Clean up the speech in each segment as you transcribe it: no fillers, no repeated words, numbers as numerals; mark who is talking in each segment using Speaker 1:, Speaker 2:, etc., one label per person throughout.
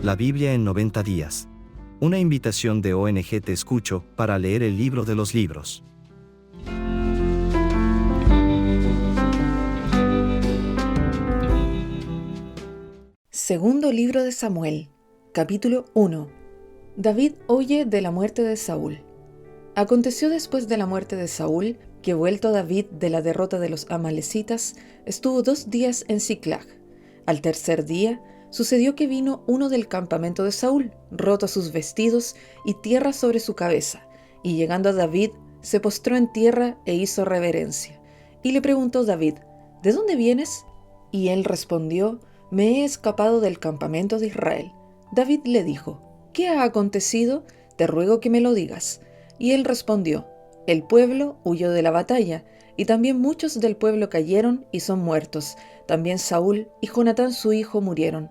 Speaker 1: La Biblia en 90 días. Una invitación de ONG Te Escucho para leer el libro de los libros.
Speaker 2: Segundo libro de Samuel, capítulo 1. David oye de la muerte de Saúl. Aconteció después de la muerte de Saúl, que vuelto David de la derrota de los amalecitas, estuvo 2 días en Siclag. Al tercer día, sucedió que vino uno del campamento de Saúl, rotos sus vestidos y tierra sobre su cabeza, y llegando a David, se postró en tierra e hizo reverencia. Y le preguntó David, ¿de dónde vienes? Y él respondió, me he escapado del campamento de Israel. David le dijo, ¿qué ha acontecido? Te ruego que me lo digas. Y él respondió, el pueblo huyó de la batalla, y también muchos del pueblo cayeron y son muertos. También Saúl y Jonatán su hijo murieron.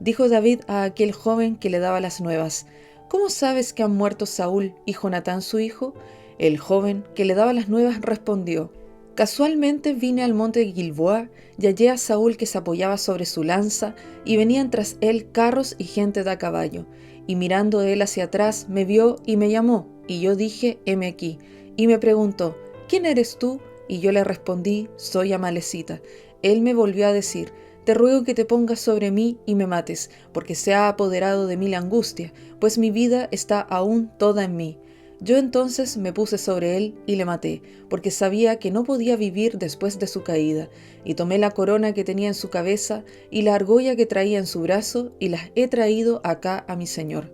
Speaker 2: Dijo David a aquel joven que le daba las nuevas, ¿cómo sabes que han muerto Saúl y Jonatán su hijo? El joven que le daba las nuevas respondió, casualmente vine al monte de Gilboa y hallé a Saúl que se apoyaba sobre su lanza, y venían tras él carros y gente de a caballo. Y mirando él hacia atrás, me vio y me llamó, y yo dije, heme aquí. Y me preguntó, ¿quién eres tú? Y yo le respondí, soy amalecita. Él me volvió a decir, te ruego que te pongas sobre mí y me mates, porque se ha apoderado de mí la angustia, pues mi vida está aún toda en mí. Yo entonces me puse sobre él y le maté, porque sabía que no podía vivir después de su caída, y tomé la corona que tenía en su cabeza y la argolla que traía en su brazo, y las he traído acá a mi señor.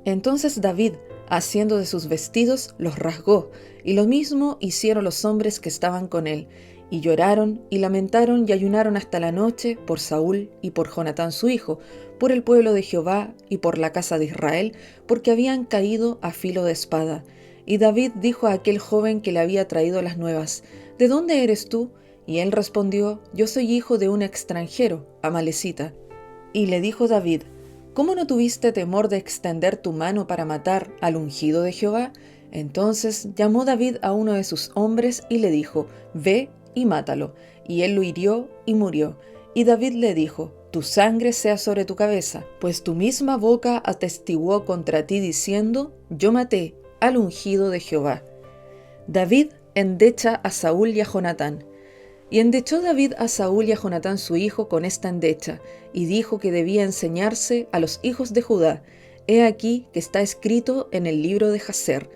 Speaker 2: Entonces David, haciendo de sus vestidos, los rasgó, y lo mismo hicieron los hombres que estaban con él, y lloraron, y lamentaron, y ayunaron hasta la noche por Saúl y por Jonatán su hijo, por el pueblo de Jehová y por la casa de Israel, porque habían caído a filo de espada. Y David dijo a aquel joven que le había traído las nuevas, ¿de dónde eres tú? Y él respondió, yo soy hijo de un extranjero, amalecita. Y le dijo David, ¿cómo no tuviste temor de extender tu mano para matar al ungido de Jehová? Entonces llamó David a uno de sus hombres y le dijo, ve y mátalo. Y él lo hirió y murió. Y David le dijo, tu sangre sea sobre tu cabeza, pues tu misma boca atestiguó contra ti diciendo, yo maté al ungido de Jehová. David endecha a Saúl y a Jonatán. Y endechó David a Saúl y a Jonatán su hijo con esta endecha, y dijo que debía enseñarse a los hijos de Judá. He aquí que está escrito en el libro de Jaser.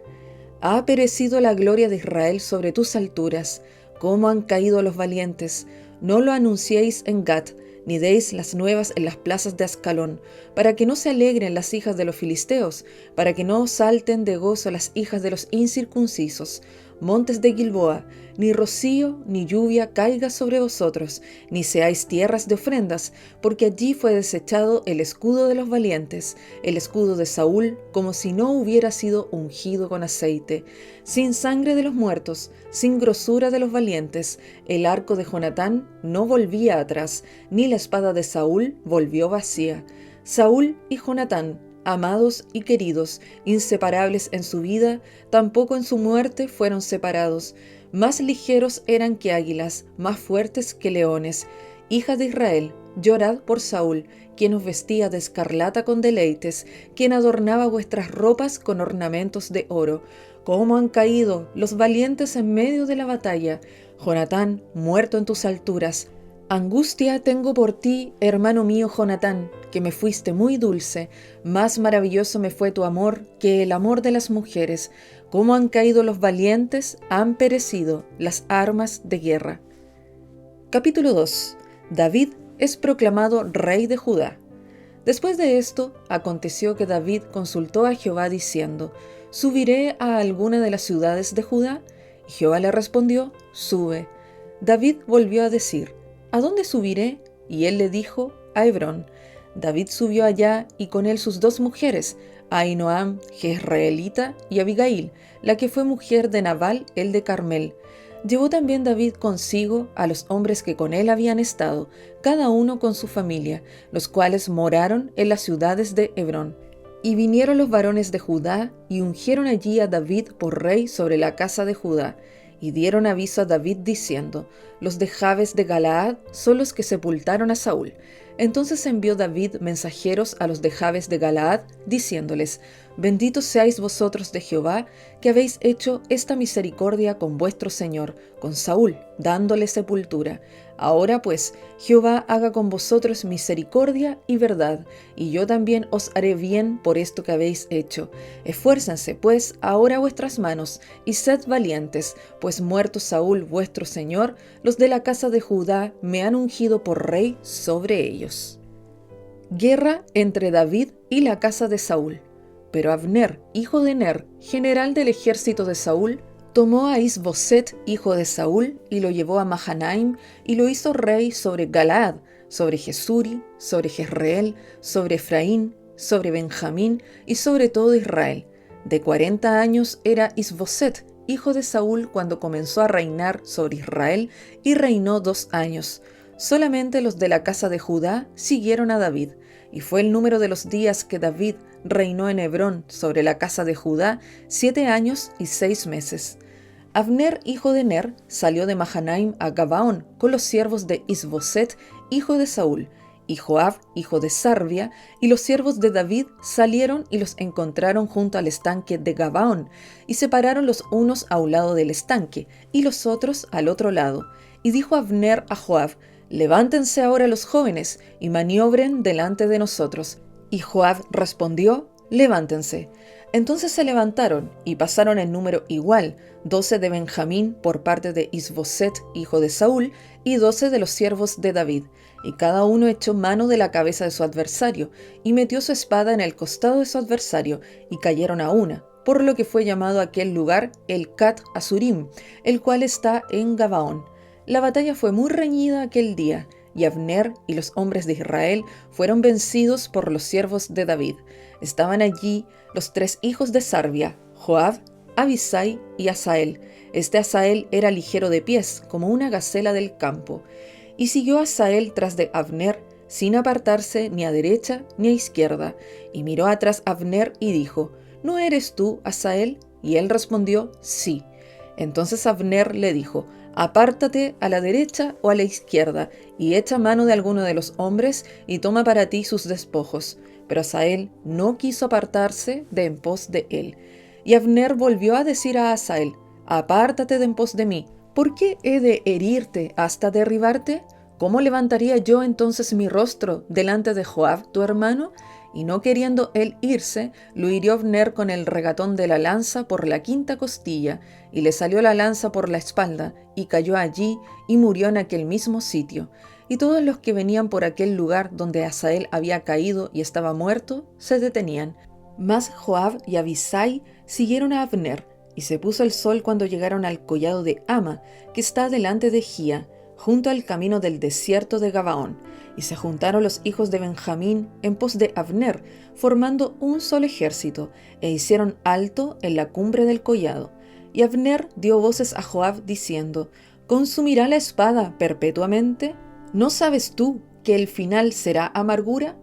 Speaker 2: Ha perecido la gloria de Israel sobre tus alturas. ¿Cómo han caído los valientes? No lo anunciéis en Gat, ni deis las nuevas en las plazas de Ascalón, para que no se alegren las hijas de los filisteos, para que no salten de gozo las hijas de los incircuncisos. Montes de Gilboa, ni rocío ni lluvia caiga sobre vosotros, ni seáis tierras de ofrendas, porque allí fue desechado el escudo de los valientes, el escudo de Saúl, como si no hubiera sido ungido con aceite. Sin sangre de los muertos, sin grosura de los valientes, el arco de Jonatán no volvía atrás, ni la espada de Saúl volvió vacía. Saúl y Jonatán, amados y queridos, inseparables en su vida, tampoco en su muerte fueron separados. Más ligeros eran que águilas, más fuertes que leones. Hijas de Israel, llorad por Saúl, quien os vestía de escarlata con deleites, quien adornaba vuestras ropas con ornamentos de oro. ¿Cómo han caído los valientes en medio de la batalla? Jonatán, muerto en tus alturas. Angustia tengo por ti, hermano mío Jonatán, que me fuiste muy dulce. Más maravilloso me fue tu amor que el amor de las mujeres. Cómo han caído los valientes, han perecido las armas de guerra. Capítulo 2. David es proclamado rey de Judá. Después de esto, aconteció que David consultó a Jehová diciendo, ¿subiré a alguna de las ciudades de Judá? Y Jehová le respondió, sube. David volvió a decir, ¿a dónde subiré? Y él le dijo, a Hebrón. David subió allá y con él sus 2 mujeres, Ahinoam, jezreelita, y Abigail, la que fue mujer de Nabal, el de Carmel. Llevó también David consigo a los hombres que con él habían estado, cada uno con su familia, los cuales moraron en las ciudades de Hebrón. Y vinieron los varones de Judá y ungieron allí a David por rey sobre la casa de Judá. Y dieron aviso a David diciendo, los de Jabes de Galaad son los que sepultaron a Saúl. Entonces envió David mensajeros a los de Jabes de Galaad, diciéndoles: Benditos seáis vosotros de Jehová, que habéis hecho esta misericordia con vuestro señor, con Saúl, dándole sepultura. Ahora pues, Jehová haga con vosotros misericordia y verdad, y yo también os haré bien por esto que habéis hecho. Esfuércense, pues, ahora vuestras manos, y sed valientes, pues muerto Saúl vuestro señor, los de la casa de Judá me han ungido por rey sobre ellos. Guerra entre David y la casa de Saúl. Pero Abner, hijo de Ner, general del ejército de Saúl, tomó a Is-Boset, hijo de Saúl, y lo llevó a Mahanaim, y lo hizo rey sobre Galaad, sobre Jesuri, sobre Jezreel, sobre Efraín, sobre Benjamín, y sobre todo Israel. De 40 años era Is-Boset, hijo de Saúl, cuando comenzó a reinar sobre Israel, y reinó 2 años. Solamente los de la casa de Judá siguieron a David, y fue el número de los días que David reinó en Hebrón sobre la casa de Judá 7 años y 6 meses. Abner, hijo de Ner, salió de Mahanaim a Gabaón con los siervos de Is-Boset, hijo de Saúl, y Joab, hijo de Sarvia, y los siervos de David salieron y los encontraron junto al estanque de Gabaón, y se pararon los unos a un lado del estanque, y los otros al otro lado. Y dijo Abner a Joab: Levántense ahora los jóvenes, y maniobren delante de nosotros. Y Joab respondió: Levántense. Entonces se levantaron, y pasaron en número igual, 12 de Benjamín por parte de Is-Boset, hijo de Saúl, y 12 de los siervos de David. Y cada uno echó mano de la cabeza de su adversario, y metió su espada en el costado de su adversario, y cayeron a una, por lo que fue llamado aquel lugar el Cat Asurim, el cual está en Gabaón. La batalla fue muy reñida aquel día, y Abner y los hombres de Israel fueron vencidos por los siervos de David. Estaban allí los 3 hijos de Sarvia, Joab, Abisai y Asael. Este Asael era ligero de pies, como una gacela del campo. Y siguió Asael tras de Abner, sin apartarse ni a derecha ni a izquierda. Y miró atrás Abner y dijo: ¿No eres tú, Asael? Y él respondió: Sí. Entonces Abner le dijo: Apártate a la derecha o a la izquierda, y echa mano de alguno de los hombres, y toma para ti sus despojos. Pero Asael no quiso apartarse de en pos de él. Y Abner volvió a decir a Asael: Apártate de en pos de mí. ¿Por qué he de herirte hasta derribarte? ¿Cómo levantaría yo entonces mi rostro delante de Joab, tu hermano? Y no queriendo él irse, lo hirió Abner con el regatón de la lanza por la 5ª costilla, y le salió la lanza por la espalda, y cayó allí, y murió en aquel mismo sitio. Y todos los que venían por aquel lugar donde Asael había caído y estaba muerto, se detenían. Mas Joab y Abisai siguieron a Abner, y se puso el sol cuando llegaron al collado de Ama, que está delante de Gía, junto al camino del desierto de Gabaón. Y se juntaron los hijos de Benjamín en pos de Abner, formando un solo ejército, e hicieron alto en la cumbre del collado. Y Abner dio voces a Joab diciendo: ¿Consumirá la espada perpetuamente? ¿No sabes tú que el final será amargura?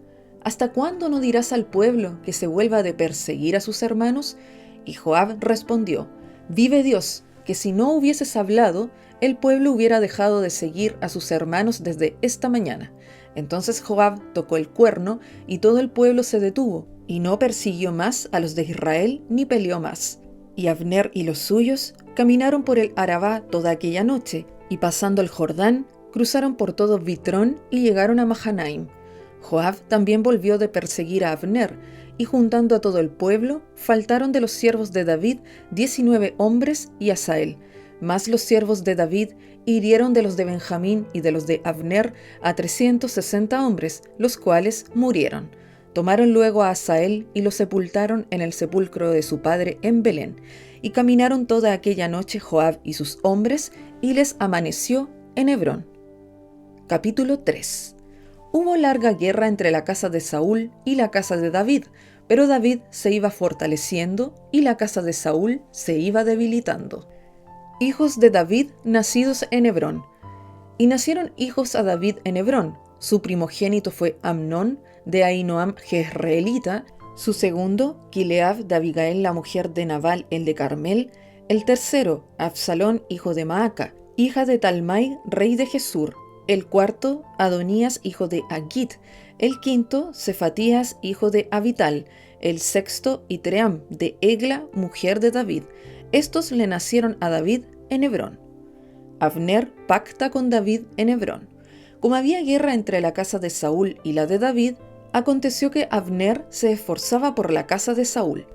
Speaker 2: ¿Hasta cuándo no dirás al pueblo que se vuelva de perseguir a sus hermanos? Y Joab respondió: Vive Dios, que si no hubieses hablado, el pueblo hubiera dejado de seguir a sus hermanos desde esta mañana. Entonces Joab tocó el cuerno, y todo el pueblo se detuvo, y no persiguió más a los de Israel, ni peleó más. Y Abner y los suyos caminaron por el Arabá toda aquella noche, y pasando el Jordán, cruzaron por todo Bitrón y llegaron a Mahanaim. Joab también volvió de perseguir a Abner, y juntando a todo el pueblo, faltaron de los siervos de David 19 hombres y Asael. Mas los siervos de David hirieron de los de Benjamín y de los de Abner a 360 hombres, los cuales murieron. Tomaron luego a Asael y lo sepultaron en el sepulcro de su padre en Belén. Y caminaron toda aquella noche Joab y sus hombres, y les amaneció en Hebrón. Capítulo 3. Hubo larga guerra entre la casa de Saúl y la casa de David, pero David se iba fortaleciendo y la casa de Saúl se iba debilitando. Hijos de David nacidos en Hebrón. Y nacieron hijos a David en Hebrón. Su primogénito fue Amnón, de Ahinoam jezreelita; su segundo, Kileab, de Abigail, la mujer de Nabal, el de Carmel; el tercero, Absalón, hijo de Maaca, hija de Talmai, rey de Jesur; el cuarto, Adonías, hijo de Haggit, el quinto, Cefatías, hijo de Abital, el sexto, Itream, de Egla, mujer de David. Estos le nacieron a David en Hebrón. Abner pacta con David en Hebrón. Como había guerra entre la casa de Saúl y la de David, aconteció que Abner se esforzaba por la casa de Saúl.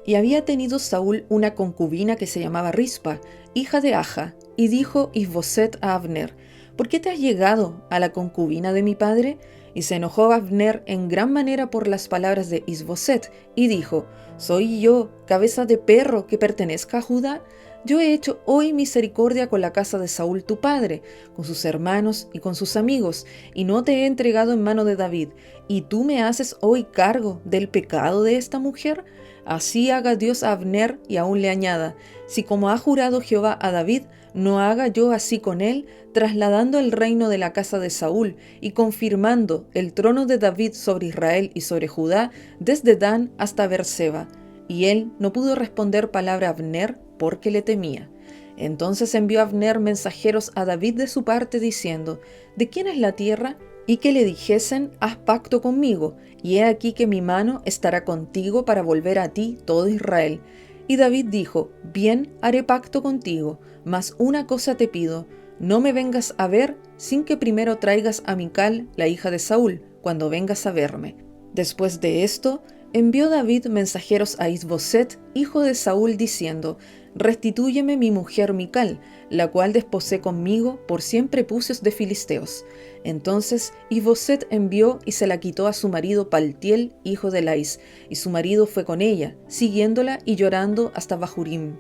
Speaker 2: Y había tenido Saúl una concubina que se llamaba Rispa, hija de Aja, y dijo Isboset a Abner: ¿por qué te has llegado a la concubina de mi padre? Y se enojó Abner en gran manera por las palabras de Isboset, y dijo: ¿soy yo, cabeza de perro, que pertenezca a Judá? Yo he hecho hoy misericordia con la casa de Saúl tu padre, con sus hermanos y con sus amigos, y no te he entregado en mano de David, y tú me haces hoy cargo del pecado de esta mujer. Así haga Dios a Abner, y aún le añada: si como ha jurado Jehová a David, no haga yo así con él, trasladando el reino de la casa de Saúl y confirmando el trono de David sobre Israel y sobre Judá, desde Dan hasta Beerseba. Y él no pudo responder palabra a Abner porque le temía. Entonces envió Abner mensajeros a David de su parte diciendo: ¿de quién es la tierra? Y que le dijesen: haz pacto conmigo, y he aquí que mi mano estará contigo para volver a ti todo Israel. Y David dijo: bien, haré pacto contigo, mas una cosa te pido: no me vengas a ver sin que primero traigas a Mical, la hija de Saúl, cuando vengas a verme. Después de esto, envió David mensajeros a Isboset, hijo de Saúl, diciendo: restitúyeme mi mujer Mical, la cual desposé conmigo por 100 prepucios de filisteos. Entonces Isboset envió y se la quitó a su marido Paltiel, hijo de Lais, y su marido fue con ella, siguiéndola y llorando hasta Bahurim.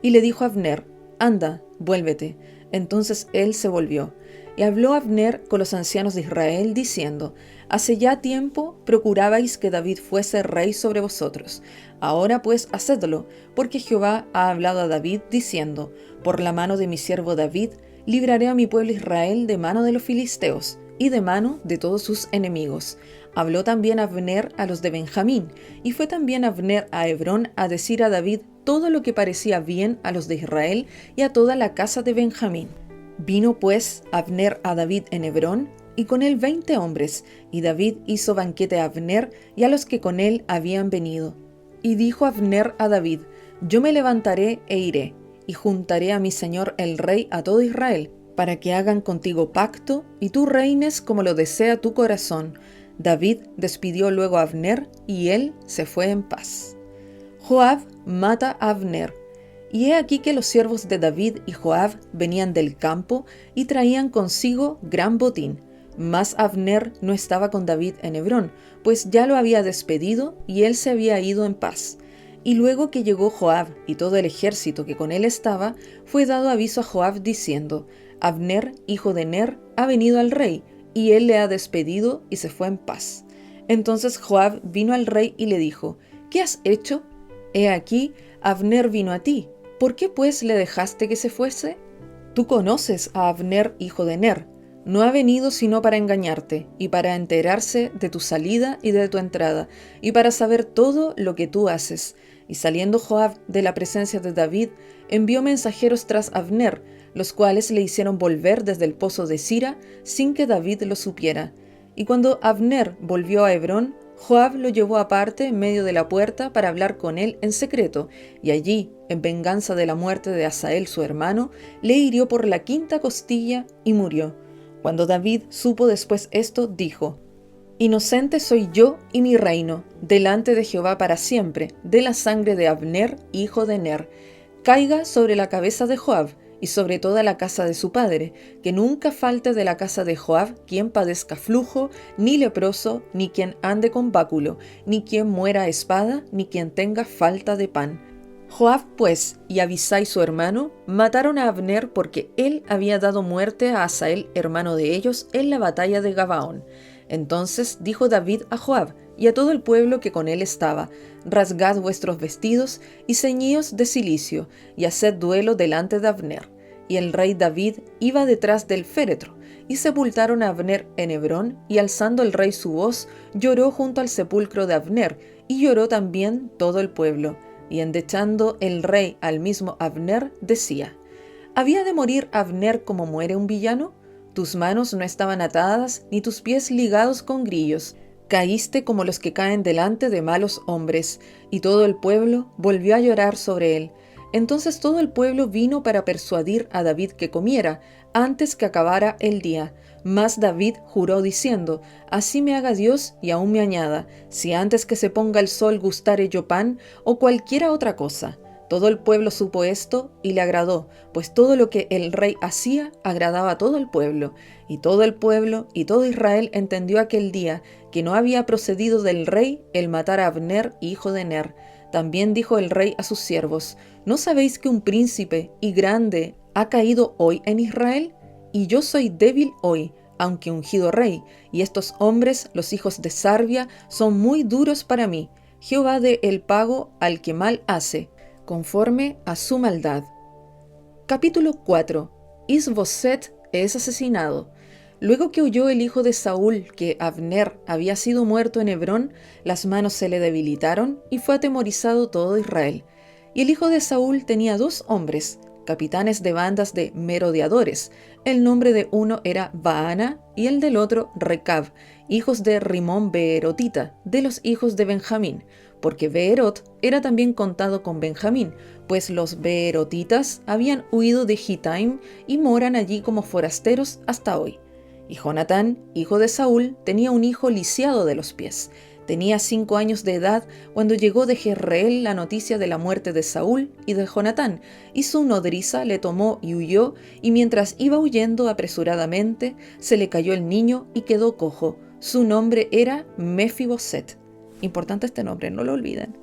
Speaker 2: Y le dijo a Abner: anda, vuélvete. Entonces él se volvió. Y habló Abner con los ancianos de Israel, diciendo: hace ya tiempo procurabais que David fuese rey sobre vosotros. Ahora pues hacedlo, porque Jehová ha hablado a David, diciendo: por la mano de mi siervo David, libraré a mi pueblo Israel de mano de los filisteos, y de mano de todos sus enemigos. Habló también Abner a los de Benjamín, y fue también Abner a Hebrón a decir a David todo lo que parecía bien a los de Israel y a toda la casa de Benjamín. Vino pues Abner a David en Hebrón, y con él 20 hombres, y David hizo banquete a Abner y a los que con él habían venido. Y dijo Abner a David: yo me levantaré e iré, y juntaré a mi señor el rey a todo Israel, para que hagan contigo pacto, y tú reines como lo desea tu corazón. David despidió luego a Abner, y él se fue en paz. Joab mata a Abner. Y he aquí que los siervos de David y Joab venían del campo y traían consigo gran botín. Mas Abner no estaba con David en Hebrón, pues ya lo había despedido y él se había ido en paz. Y luego que llegó Joab y todo el ejército que con él estaba, fue dado aviso a Joab diciendo: Abner, hijo de Ner, ha venido al rey, y él le ha despedido y se fue en paz. Entonces Joab vino al rey y le dijo: ¿qué has hecho? He aquí, Abner vino a ti. ¿Por qué pues le dejaste que se fuese? Tú conoces a Abner, hijo de Ner. No ha venido sino para engañarte, y para enterarse de tu salida y de tu entrada, y para saber todo lo que tú haces. Y saliendo Joab de la presencia de David, envió mensajeros tras Abner, los cuales le hicieron volver desde el pozo de Sira, sin que David lo supiera. Y cuando Abner volvió a Hebrón, Joab lo llevó aparte en medio de la puerta para hablar con él en secreto, y allí, en venganza de la muerte de Asael su hermano, le hirió por la 5ª costilla y murió. Cuando David supo después esto, dijo: Inocente soy yo y mi reino, delante de Jehová para siempre, de la sangre de Abner, hijo de Ner. Caiga sobre la cabeza de Joab, y sobre toda la casa de su padre, que nunca falte de la casa de Joab quien padezca flujo, ni leproso, ni quien ande con báculo, ni quien muera a espada, ni quien tenga falta de pan. Joab, pues, y Abisai su hermano, mataron a Abner porque él había dado muerte a Asael, hermano de ellos, en la batalla de Gabaón. Entonces dijo David a Joab y a todo el pueblo que con él estaba: rasgad vuestros vestidos y ceñíos de cilicio, y haced duelo delante de Abner. Y el rey David iba detrás del féretro, y sepultaron a Abner en Hebrón, y alzando el rey su voz, lloró junto al sepulcro de Abner, y lloró también todo el pueblo. Y endechando el rey al mismo Abner, decía: ¿había de morir Abner como muere un villano? tus manos no estaban atadas, ni tus pies ligados con grillos. Caíste como los que caen delante de malos hombres. Y todo el pueblo volvió a llorar sobre él. Entonces todo el pueblo vino para persuadir a David que comiera, antes que acabara el día. Mas David juró diciendo: así me haga Dios y aún me añada, si antes que se ponga el sol gustare yo pan o cualquiera otra cosa. Todo el pueblo supo esto y le agradó, pues todo lo que el rey hacía agradaba a todo el pueblo. Y todo el pueblo y todo Israel entendió aquel día que no había procedido del rey el matar a Abner, hijo de Ner. También dijo el rey a sus siervos: ¿no sabéis que un príncipe y grande ha caído hoy en Israel? Y yo soy débil hoy, aunque ungido rey, y estos hombres, los hijos de Sarvia, son muy duros para mí. Jehová dé el pago al que mal hace, conforme a su maldad. Capítulo 4. Is-Boset es asesinado. Luego que oyó el hijo de Saúl que Abner había sido muerto en Hebrón, las manos se le debilitaron y fue atemorizado todo Israel. Y el hijo de Saúl tenía 2 hombres, capitanes de bandas de merodeadores. El nombre de uno era Baana y el del otro Recab, hijos de Rimón Beerotita, de los hijos de Benjamín, porque Beerot era también contado con Benjamín, pues los Beerotitas habían huido de Gitaim y moran allí como forasteros hasta hoy. Y Jonatán, hijo de Saúl, tenía un hijo lisiado de los pies. Tenía 5 años de edad cuando llegó de Jezreel la noticia de la muerte de Saúl y de Jonatán, y su nodriza le tomó y huyó, y mientras iba huyendo apresuradamente, se le cayó el niño y quedó cojo. Su nombre era Mefiboset. Importante este nombre, no lo olviden.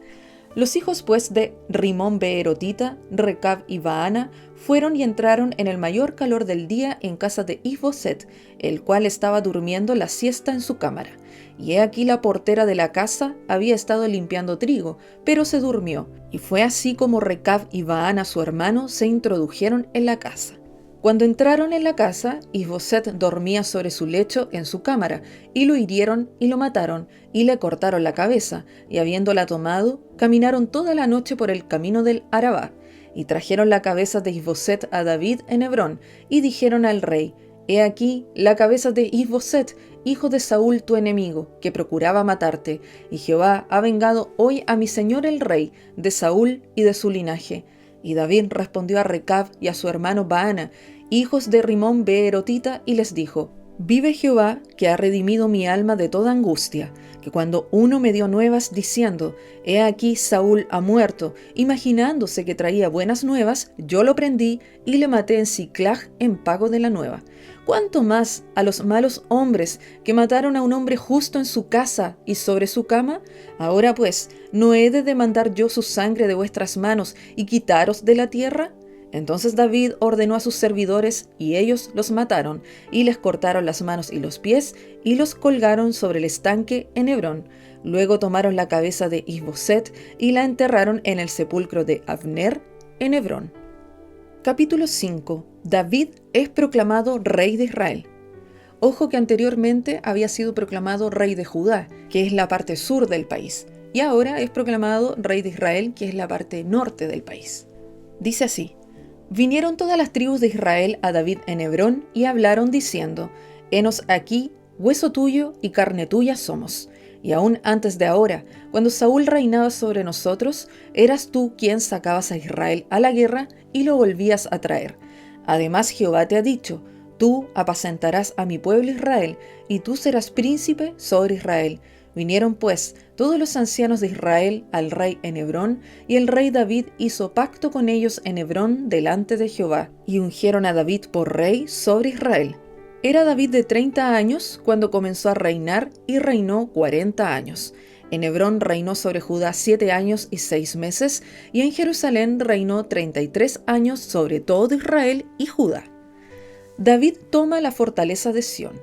Speaker 2: Los hijos pues de Rimón Beerotita, Recab y Baana, fueron y entraron en el mayor calor del día en casa de Is-Boset, el cual estaba durmiendo la siesta en su cámara. Y he aquí la portera de la casa había estado limpiando trigo, pero se durmió, y fue así como Recab y Baana su hermano se introdujeron en la casa. Cuando entraron en la casa, Is-Boset dormía sobre su lecho en su cámara, y lo hirieron y lo mataron, y le cortaron la cabeza, y habiéndola tomado, caminaron toda la noche por el camino del Arabá, y trajeron la cabeza de Is-Boset a David en Hebrón, y dijeron al rey: he aquí la cabeza de Is-Boset, hijo de Saúl tu enemigo, que procuraba matarte, y Jehová ha vengado hoy a mi señor el rey, de Saúl y de su linaje. Y David respondió a Recab y a su hermano Baana, hijos de Rimón Beerotita, y les dijo: vive Jehová, que ha redimido mi alma de toda angustia, que cuando uno me dio nuevas diciendo: he aquí Saúl ha muerto, imaginándose que traía buenas nuevas, yo lo prendí y le maté en Siclag en pago de la nueva. ¿Cuánto más a los malos hombres que mataron a un hombre justo en su casa y sobre su cama? Ahora pues, ¿no he de demandar yo su sangre de vuestras manos y quitaros de la tierra? Entonces David ordenó a sus servidores, y ellos los mataron, y les cortaron las manos y los pies, y los colgaron sobre el estanque en Hebrón. Luego tomaron la cabeza de Is-Boset y la enterraron en el sepulcro de Abner en Hebrón. Capítulo 5. David es proclamado rey de Israel. Ojo que anteriormente había sido proclamado rey de Judá, que es la parte sur del país, y ahora es proclamado rey de Israel, que es la parte norte del país. Dice así: vinieron todas las tribus de Israel a David en Hebrón y hablaron diciendo: henos aquí, hueso tuyo y carne tuya somos. Y aún antes de ahora, cuando Saúl reinaba sobre nosotros, eras tú quien sacabas a Israel a la guerra y lo volvías a traer. Además Jehová te ha dicho: tú apacentarás a mi pueblo Israel, y tú serás príncipe sobre Israel. Vinieron pues todos los ancianos de Israel al rey en Hebrón, y el rey David hizo pacto con ellos en Hebrón delante de Jehová, y ungieron a David por rey sobre Israel. Era David de 30 años cuando comenzó a reinar, y reinó 40 años. En Hebrón reinó sobre Judá 7 años y 6 meses, y en Jerusalén reinó 33 años sobre todo Israel y Judá. David toma la fortaleza de Sión.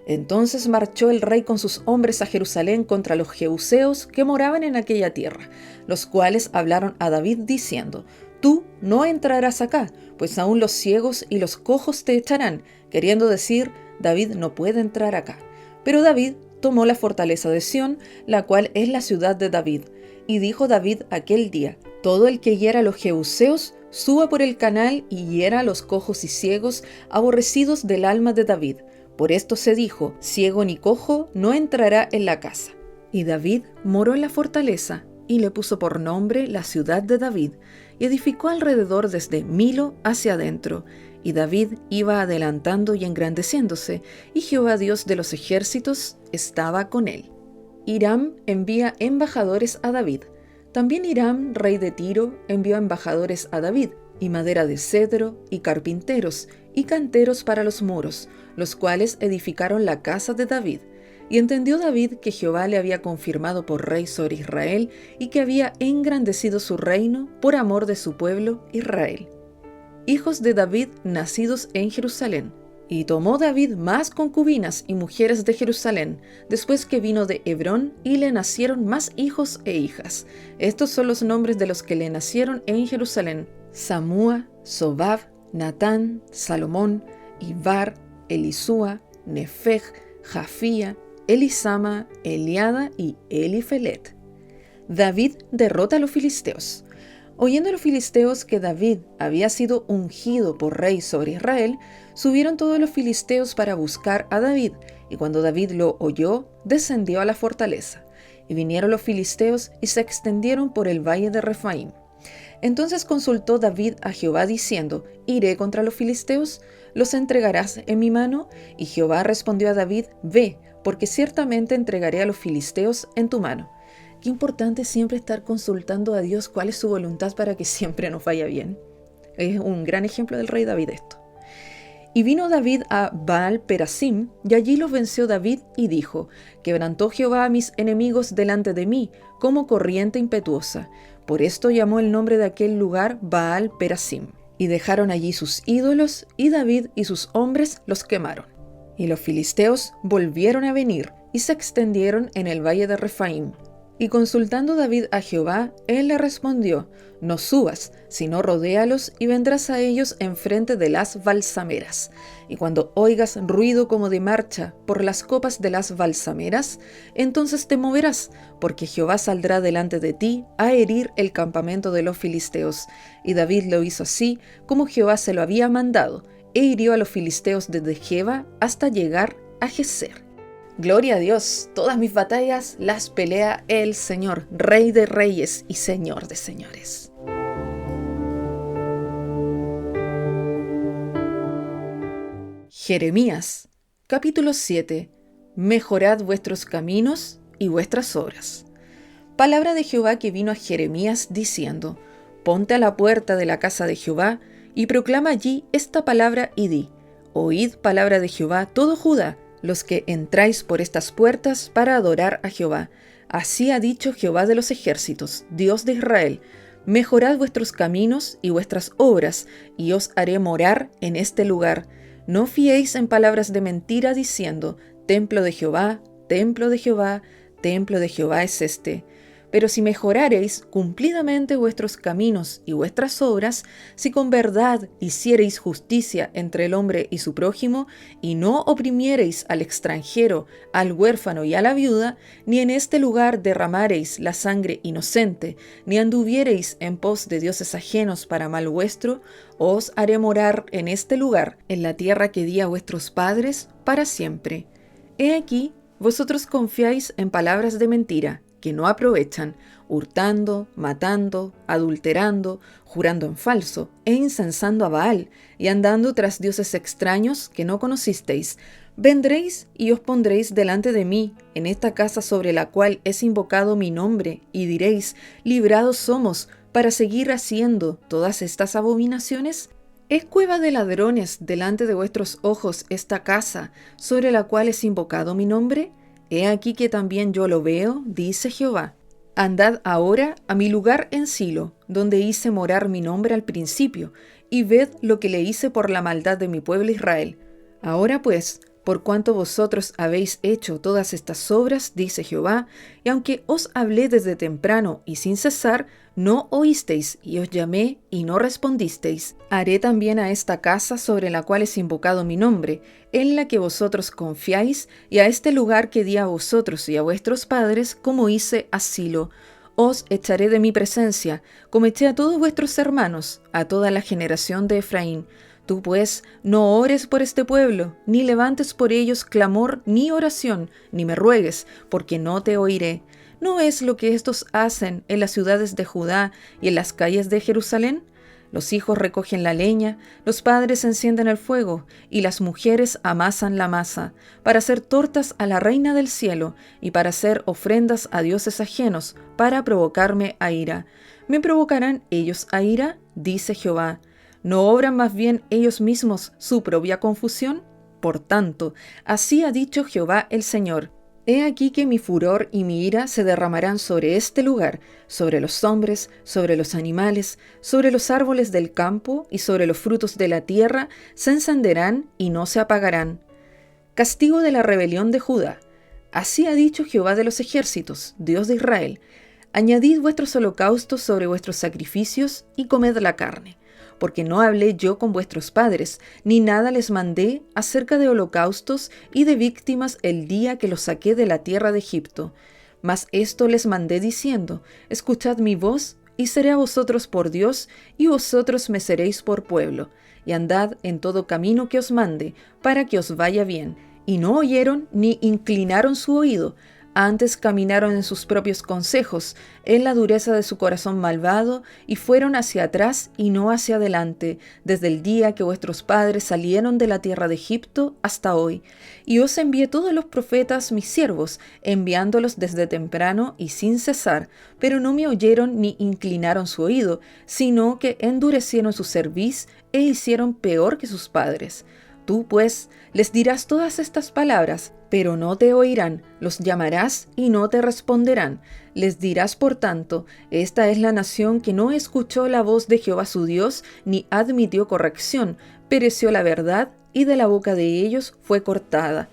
Speaker 2: Entonces marchó el rey con sus hombres a Jerusalén contra los jebuseos que moraban en aquella tierra, los cuales hablaron a David diciendo: tú no entrarás acá, pues aún los ciegos y los cojos te echarán, queriendo decir: David no puede entrar acá. Pero David tomó la fortaleza de Sión, la cual es la ciudad de David. Y dijo David aquel día: todo el que hiera a los jebuseos, suba por el canal y hiera a los cojos y ciegos, aborrecidos del alma de David. Por esto se dijo, ciego ni cojo no entrará en la casa. Y David moró en la fortaleza, y le puso por nombre la ciudad de David, y edificó alrededor desde Milo hacia adentro. Y David iba adelantando y engrandeciéndose, y Jehová Dios de los ejércitos estaba con él. Hiram envía embajadores a David. También Hiram, rey de Tiro, envió embajadores a David, y madera de cedro, y carpinteros, y canteros para los muros, los cuales edificaron la casa de David. Y entendió David que Jehová le había confirmado por rey sobre Israel, y que había engrandecido su reino por amor de su pueblo Israel. Hijos de David nacidos en Jerusalén. Y tomó David más concubinas y mujeres de Jerusalén, después que vino de Hebrón, y le nacieron más hijos e hijas. Estos son los nombres de los que le nacieron en Jerusalén: Samúa, Sobab, Natán, Salomón, Ibar, Elisúa, Nefeg, Jafía, Elisama, Eliada y Elifelet. David derrota a los filisteos. Oyendo los filisteos que David había sido ungido por rey sobre Israel, subieron todos los filisteos para buscar a David, y cuando David lo oyó, descendió a la fortaleza. Y vinieron los filisteos y se extendieron por el valle de Refaim. Entonces consultó David a Jehová diciendo, ¿iré contra los filisteos? ¿Los entregarás en mi mano? Y Jehová respondió a David, ve, porque ciertamente entregaré a los filisteos en tu mano. Qué importante siempre estar consultando a Dios cuál es su voluntad para que siempre nos vaya bien. Es un gran ejemplo del rey David esto. Y vino David a Baal-Perasim, y allí los venció David y dijo, quebrantó Jehová a mis enemigos delante de mí, como corriente impetuosa. Por esto llamó el nombre de aquel lugar Baal-Perasim. Y dejaron allí sus ídolos, y David y sus hombres los quemaron. Y los filisteos volvieron a venir, y se extendieron en el valle de Refaim. Y consultando David a Jehová, él le respondió, no subas, sino rodéalos y vendrás a ellos enfrente de las balsameras. Y cuando oigas ruido como de marcha por las copas de las balsameras, entonces te moverás, porque Jehová saldrá delante de ti a herir el campamento de los filisteos. Y David lo hizo así, como Jehová se lo había mandado, e hirió a los filisteos desde Geba hasta llegar a Geser. Gloria a Dios, todas mis batallas las pelea el Señor, Rey de reyes y Señor de señores. Jeremías, capítulo 7. Mejorad vuestros caminos y vuestras obras. Palabra de Jehová que vino a Jeremías diciendo, ponte a la puerta de la casa de Jehová y proclama allí esta palabra y di, oíd palabra de Jehová todo Judá, los que entráis por estas puertas para adorar a Jehová. Así ha dicho Jehová de los ejércitos, Dios de Israel, mejorad vuestros caminos y vuestras obras, y os haré morar en este lugar. No fiéis en palabras de mentira diciendo, templo de Jehová, templo de Jehová, templo de Jehová es este. Pero si mejorareis cumplidamente vuestros caminos y vuestras obras, si con verdad hiciereis justicia entre el hombre y su prójimo, y no oprimiereis al extranjero, al huérfano y a la viuda, ni en este lugar derramareis la sangre inocente, ni anduviereis en pos de dioses ajenos para mal vuestro, os haré morar en este lugar, en la tierra que di a vuestros padres, para siempre. He aquí, vosotros confiáis en palabras de mentira, que no aprovechan, hurtando, matando, adulterando, jurando en falso, e incensando a Baal, y andando tras dioses extraños que no conocisteis. Vendréis y os pondréis delante de mí, en esta casa sobre la cual es invocado mi nombre, y diréis, librados somos, para seguir haciendo todas estas abominaciones. ¿Es cueva de ladrones delante de vuestros ojos esta casa, sobre la cual es invocado mi nombre? He aquí que también yo lo veo, dice Jehová. Andad ahora a mi lugar en Silo, donde hice morar mi nombre al principio, y ved lo que le hice por la maldad de mi pueblo Israel. Ahora pues, por cuanto vosotros habéis hecho todas estas obras, dice Jehová, y aunque os hablé desde temprano y sin cesar, no oísteis, y os llamé y no respondisteis. Haré también a esta casa sobre la cual es invocado mi nombre, en la que vosotros confiáis, y a este lugar que di a vosotros y a vuestros padres, como hice a Silo. Os echaré de mi presencia, como eché a todos vuestros hermanos, a toda la generación de Efraín. Tú pues no ores por este pueblo, ni levantes por ellos clamor ni oración, ni me ruegues, porque no te oiré. ¿No es lo que estos hacen en las ciudades de Judá y en las calles de Jerusalén? Los hijos recogen la leña, los padres encienden el fuego, y las mujeres amasan la masa, para hacer tortas a la reina del cielo, y para hacer ofrendas a dioses ajenos, para provocarme a ira. ¿Me provocarán ellos a ira? Dice Jehová. ¿No obran más bien ellos mismos su propia confusión? Por tanto, así ha dicho Jehová el Señor. He aquí que mi furor y mi ira se derramarán sobre este lugar, sobre los hombres, sobre los animales, sobre los árboles del campo y sobre los frutos de la tierra, se encenderán y no se apagarán. Castigo de la rebelión de Judá. Así ha dicho Jehová de los ejércitos, Dios de Israel. Añadid vuestros holocaustos sobre vuestros sacrificios y comed la carne. Porque no hablé yo con vuestros padres, ni nada les mandé acerca de holocaustos y de víctimas el día que los saqué de la tierra de Egipto. Mas esto les mandé diciendo, escuchad mi voz, y seré a vosotros por Dios, y vosotros me seréis por pueblo, y andad en todo camino que os mande, para que os vaya bien. Y no oyeron ni inclinaron su oído, antes caminaron en sus propios consejos, en la dureza de su corazón malvado, y fueron hacia atrás y no hacia adelante, desde el día que vuestros padres salieron de la tierra de Egipto hasta hoy. Y os envié todos los profetas mis siervos, enviándolos desde temprano y sin cesar, pero no me oyeron ni inclinaron su oído, sino que endurecieron su cerviz e hicieron peor que sus padres. Tú, pues, les dirás todas estas palabras, pero no te oirán, los llamarás y no te responderán. Les dirás, por tanto, esta es la nación que no escuchó la voz de Jehová su Dios, ni admitió corrección, pereció la verdad, y de la boca de ellos fue cortada.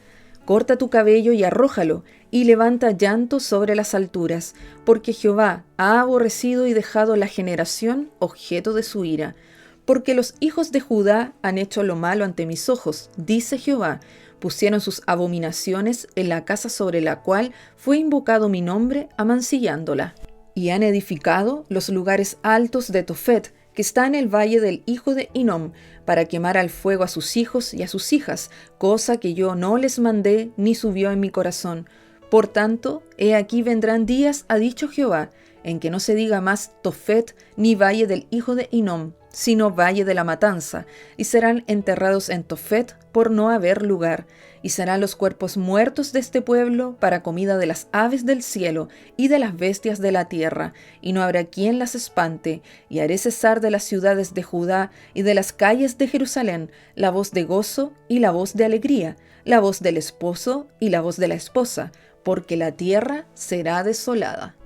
Speaker 2: Corta tu cabello y arrójalo, y levanta llanto sobre las alturas, porque Jehová ha aborrecido y dejado la generación objeto de su ira. Porque los hijos de Judá han hecho lo malo ante mis ojos, dice Jehová, pusieron sus abominaciones en la casa sobre la cual fue invocado mi nombre, amancillándola. Y han edificado los lugares altos de Tofet, que está en el valle del hijo de Hinnom, para quemar al fuego a sus hijos y a sus hijas, cosa que yo no les mandé ni subió en mi corazón. Por tanto, he aquí vendrán días, ha dicho Jehová, en que no se diga más Tofet ni valle del hijo de Hinnom, sino valle de la matanza, y serán enterrados en Tofet por no haber lugar, y serán los cuerpos muertos de este pueblo para comida de las aves del cielo y de las bestias de la tierra, y no habrá quien las espante, y haré cesar de las ciudades de Judá y de las calles de Jerusalén la voz de gozo y la voz de alegría, la voz del esposo y la voz de la esposa, porque la tierra será desolada.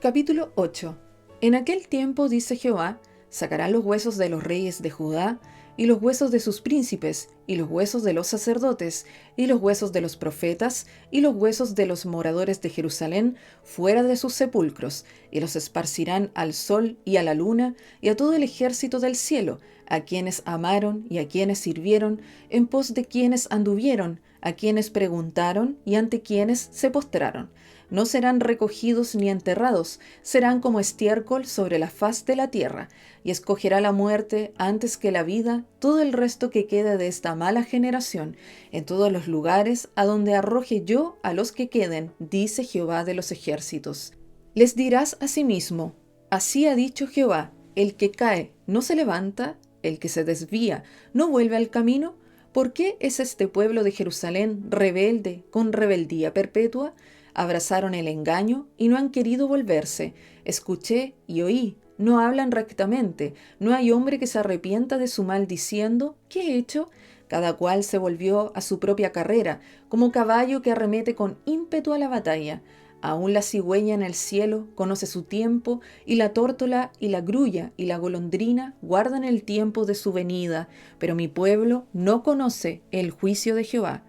Speaker 2: Capítulo 8. En aquel tiempo, dice Jehová, sacarán los huesos de los reyes de Judá, y los huesos de sus príncipes, y los huesos de los sacerdotes, y los huesos de los profetas, y los huesos de los moradores de Jerusalén, fuera de sus sepulcros, y los esparcirán al sol y a la luna, y a todo el ejército del cielo, a quienes amaron y a quienes sirvieron, en pos de quienes anduvieron, a quienes preguntaron y ante quienes se postraron. No serán recogidos ni enterrados, serán como estiércol sobre la faz de la tierra, y escogerá la muerte antes que la vida todo el resto que queda de esta mala generación, en todos los lugares a donde arroje yo a los que queden, dice Jehová de los ejércitos. Les dirás asimismo, así ha dicho Jehová, el que cae no se levanta, el que se desvía no vuelve al camino. ¿Por qué es este pueblo de Jerusalén rebelde con rebeldía perpetua? Abrazaron el engaño y no han querido volverse. Escuché y oí, no hablan rectamente. No hay hombre que se arrepienta de su mal diciendo, ¿qué he hecho? Cada cual se volvió a su propia carrera, como caballo que arremete con ímpetu a la batalla. Aún la cigüeña en el cielo conoce su tiempo, y la tórtola y la grulla y la golondrina guardan el tiempo de su venida, pero mi pueblo no conoce el juicio de Jehová.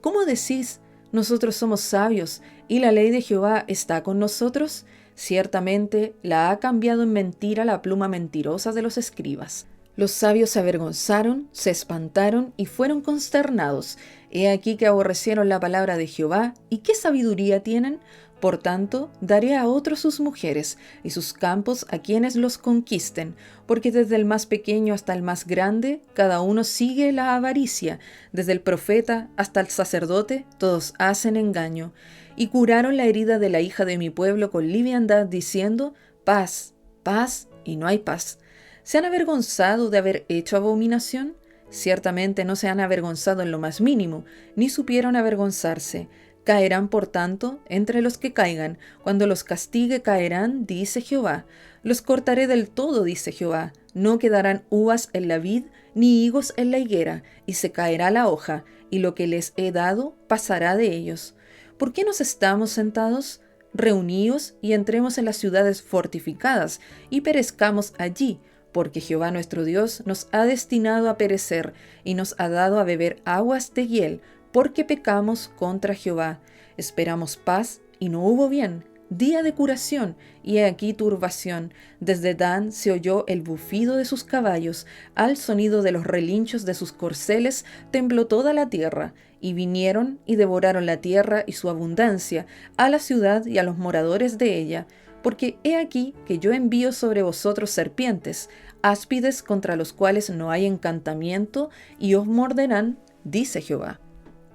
Speaker 2: ¿Cómo decís? Nosotros somos sabios, y la ley de Jehová está con nosotros. Ciertamente la ha cambiado en mentira la pluma mentirosa de los escribas. Los sabios se avergonzaron, se espantaron y fueron consternados. He aquí que aborrecieron la palabra de Jehová. ¿Y qué sabiduría tienen? Por tanto, daré a otros sus mujeres y sus campos a quienes los conquisten, porque desde el más pequeño hasta el más grande, cada uno sigue la avaricia, desde el profeta hasta el sacerdote, todos hacen engaño. Y curaron la herida de la hija de mi pueblo con liviandad, diciendo, paz, paz, y no hay paz. ¿Se han avergonzado de haber hecho abominación? Ciertamente no se han avergonzado en lo más mínimo, ni supieron avergonzarse. Caerán, por tanto, entre los que caigan. Cuando los castigue caerán, dice Jehová. Los cortaré del todo, dice Jehová. No quedarán uvas en la vid, ni higos en la higuera, y se caerá la hoja, y lo que les he dado pasará de ellos. ¿Por qué nos estamos sentados? Reuníos y entremos en las ciudades fortificadas, y perezcamos allí, porque Jehová nuestro Dios nos ha destinado a perecer, y nos ha dado a beber aguas de hiel, porque pecamos contra Jehová. Esperamos paz, y no hubo bien. Día de curación, y he aquí turbación. Desde Dan se oyó el bufido de sus caballos, al sonido de los relinchos de sus corceles tembló toda la tierra. Y vinieron y devoraron la tierra y su abundancia, a la ciudad y a los moradores de ella. Porque he aquí que yo envío sobre vosotros serpientes, áspides contra los cuales no hay encantamiento, y os morderán, dice Jehová.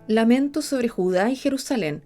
Speaker 2: Lamento sobre Judá y Jerusalén.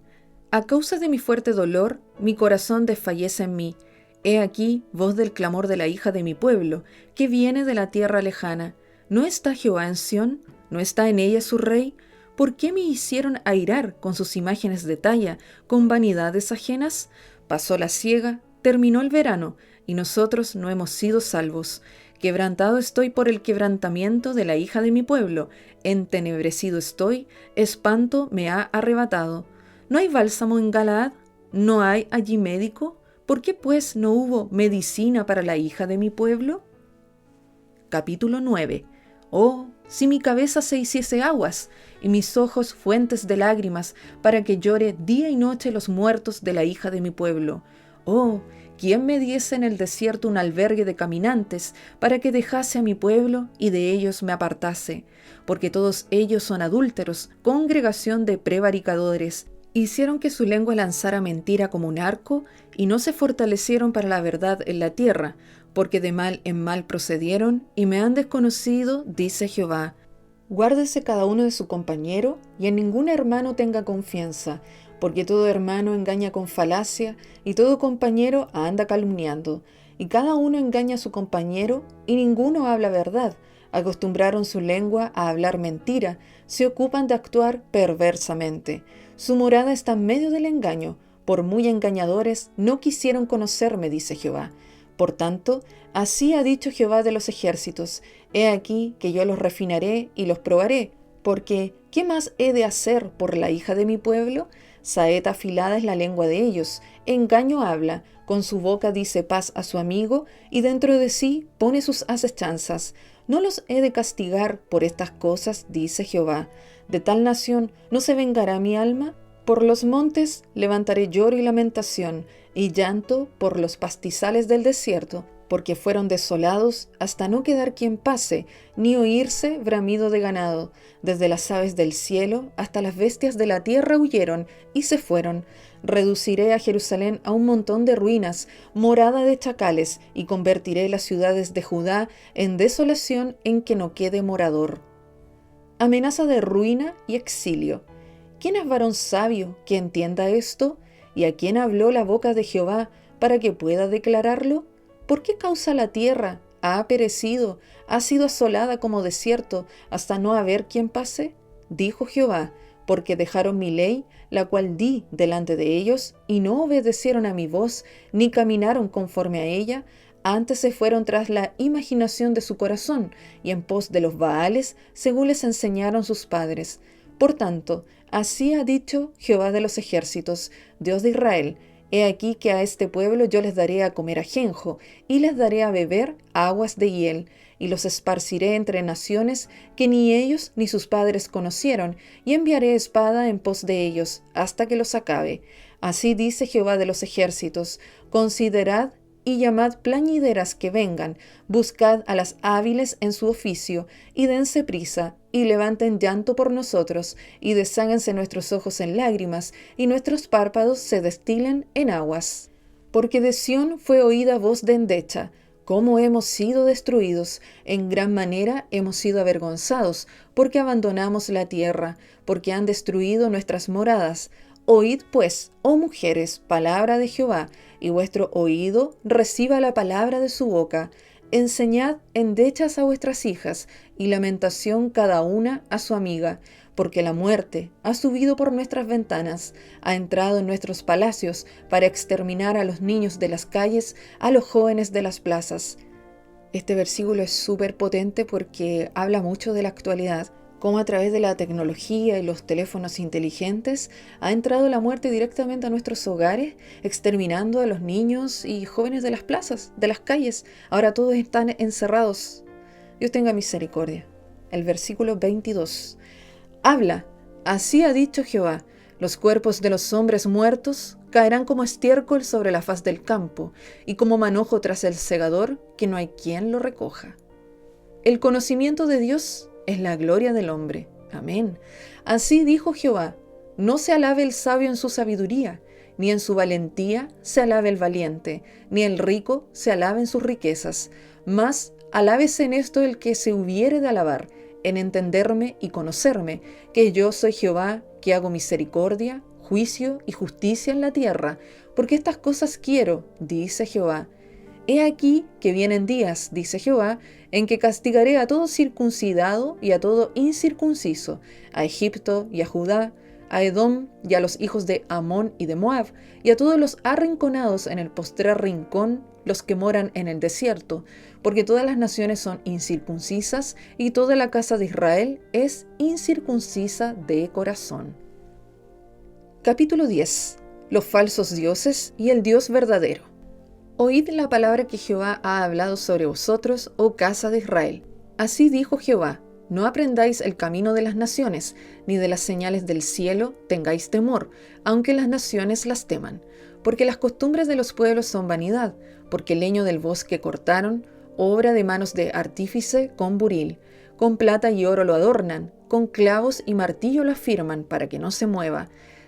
Speaker 2: A causa de mi fuerte dolor, mi corazón desfallece en mí. He aquí voz del clamor de la hija de mi pueblo, que viene de la tierra lejana. ¿No está Jehová en Sión? ¿No está en ella su rey? ¿Por qué me hicieron airar con sus imágenes de talla, con vanidades ajenas? Pasó la siega, terminó el verano, y nosotros no hemos sido salvos. Quebrantado estoy por el quebrantamiento de la hija de mi pueblo, entenebrecido estoy, espanto me ha arrebatado. ¿No hay bálsamo en Galaad? ¿No hay allí médico? ¿Por qué pues no hubo medicina para la hija de mi pueblo? Capítulo 9. Oh, si mi cabeza se hiciese aguas, y mis ojos fuentes de lágrimas, para que llore día y noche los muertos de la hija de mi pueblo. Oh, ¿quién me diese en el desierto un albergue de caminantes, para que dejase a mi pueblo y de ellos me apartase? Porque todos ellos son adúlteros, congregación de prevaricadores. Hicieron que su lengua lanzara mentira como un arco, y no se fortalecieron para la verdad en la tierra, porque de mal en mal procedieron, y me han desconocido, dice Jehová. Guárdese cada uno de su compañero, y en ningún hermano tenga confianza, porque todo hermano engaña con falacia, y todo compañero anda calumniando, y cada uno engaña a su compañero, y ninguno habla verdad. Acostumbraron su lengua a hablar mentira, se ocupan de actuar perversamente. Su morada está en medio del engaño, por muy engañadores no quisieron conocerme, dice Jehová. Por tanto, así ha dicho Jehová de los ejércitos, he aquí que yo los refinaré y los probaré, porque ¿qué más he de hacer por la hija de mi pueblo? Saeta afilada es la lengua de ellos, engaño habla, con su boca dice paz a su amigo, y dentro de sí pone sus asechanzas. ¿No los he de castigar por estas cosas? Dice Jehová. ¿De tal nación no se vengará mi alma? Por los montes levantaré lloro y lamentación, y llanto por los pastizales del desierto, porque fueron desolados hasta no quedar quien pase, ni oírse bramido de ganado. Desde las aves del cielo hasta las bestias de la tierra huyeron y se fueron. Reduciré a Jerusalén a un montón de ruinas, morada de chacales, y convertiré las ciudades de Judá en desolación en que no quede morador. Amenaza de ruina y exilio. ¿Quién es varón sabio que entienda esto? ¿Y a quién habló la boca de Jehová para que pueda declararlo? ¿Por qué causa la tierra ha perecido, ha sido asolada como desierto, hasta no haber quien pase? Dijo Jehová, porque dejaron mi ley, la cual di delante de ellos, y no obedecieron a mi voz, ni caminaron conforme a ella. Antes se fueron tras la imaginación de su corazón, y en pos de los Baales, según les enseñaron sus padres. Por tanto, así ha dicho Jehová de los ejércitos, Dios de Israel: he aquí que a este pueblo yo les daré a comer ajenjo, y les daré a beber aguas de hiel, y los esparciré entre naciones que ni ellos ni sus padres conocieron, y enviaré espada en pos de ellos, hasta que los acabe. Así dice Jehová de los ejércitos: considerad y llamad plañideras que vengan, buscad a las hábiles en su oficio, y dense prisa, y levanten llanto por nosotros, y desháganse nuestros ojos en lágrimas, y nuestros párpados se destilen en aguas. Porque de Sión fue oída voz de endecha, cómo hemos sido destruidos, en gran manera hemos sido avergonzados, porque abandonamos la tierra, porque han destruido nuestras moradas. Oíd pues, oh mujeres, palabra de Jehová, y vuestro oído reciba la palabra de su boca. Enseñad endechas a vuestras hijas, y lamentación cada una a su amiga, porque la muerte ha subido por nuestras ventanas, ha entrado en nuestros palacios para exterminar a los niños de las calles, a los jóvenes de las plazas. Este versículo es súper potente porque habla mucho de la actualidad, cómo a través de la tecnología y los teléfonos inteligentes ha entrado la muerte directamente a nuestros hogares, exterminando a los niños y jóvenes de las plazas, de las calles. Ahora todos están encerrados. Dios tenga misericordia. El versículo 22. Habla, así ha dicho Jehová, los cuerpos de los hombres muertos caerán como estiércol sobre la faz del campo, y como manojo tras el segador, que no hay quien lo recoja. El conocimiento de Dios es la gloria del hombre. Amén. Así dijo Jehová, no se alabe el sabio en su sabiduría, ni en su valentía se alabe el valiente, ni el rico se alabe en sus riquezas, mas alábese en esto el que se hubiere de alabar, en entenderme y conocerme, que yo soy Jehová, que hago misericordia, juicio y justicia en la tierra, porque estas cosas quiero, dice Jehová. He aquí que vienen días, dice Jehová, en que castigaré a todo circuncidado y a todo incircunciso, a Egipto y a Judá, a Edom y a los hijos de Amón y de Moab, y a todos los arrinconados en el postrer rincón, los que moran en el desierto, porque todas las naciones son incircuncisas, y toda la casa de Israel es incircuncisa de corazón. Capítulo 10. Los falsos dioses y el Dios verdadero. Oíd la palabra que Jehová ha hablado sobre vosotros, oh casa de Israel. Así dijo Jehová, no aprendáis el camino de las naciones, ni de las señales del cielo tengáis temor, aunque las naciones las teman. Porque las costumbres de los pueblos son vanidad, porque el leño del bosque cortaron, obra de manos de artífice con buril. Con plata y oro lo adornan, con clavos y martillo lo afirman para que no se mueva.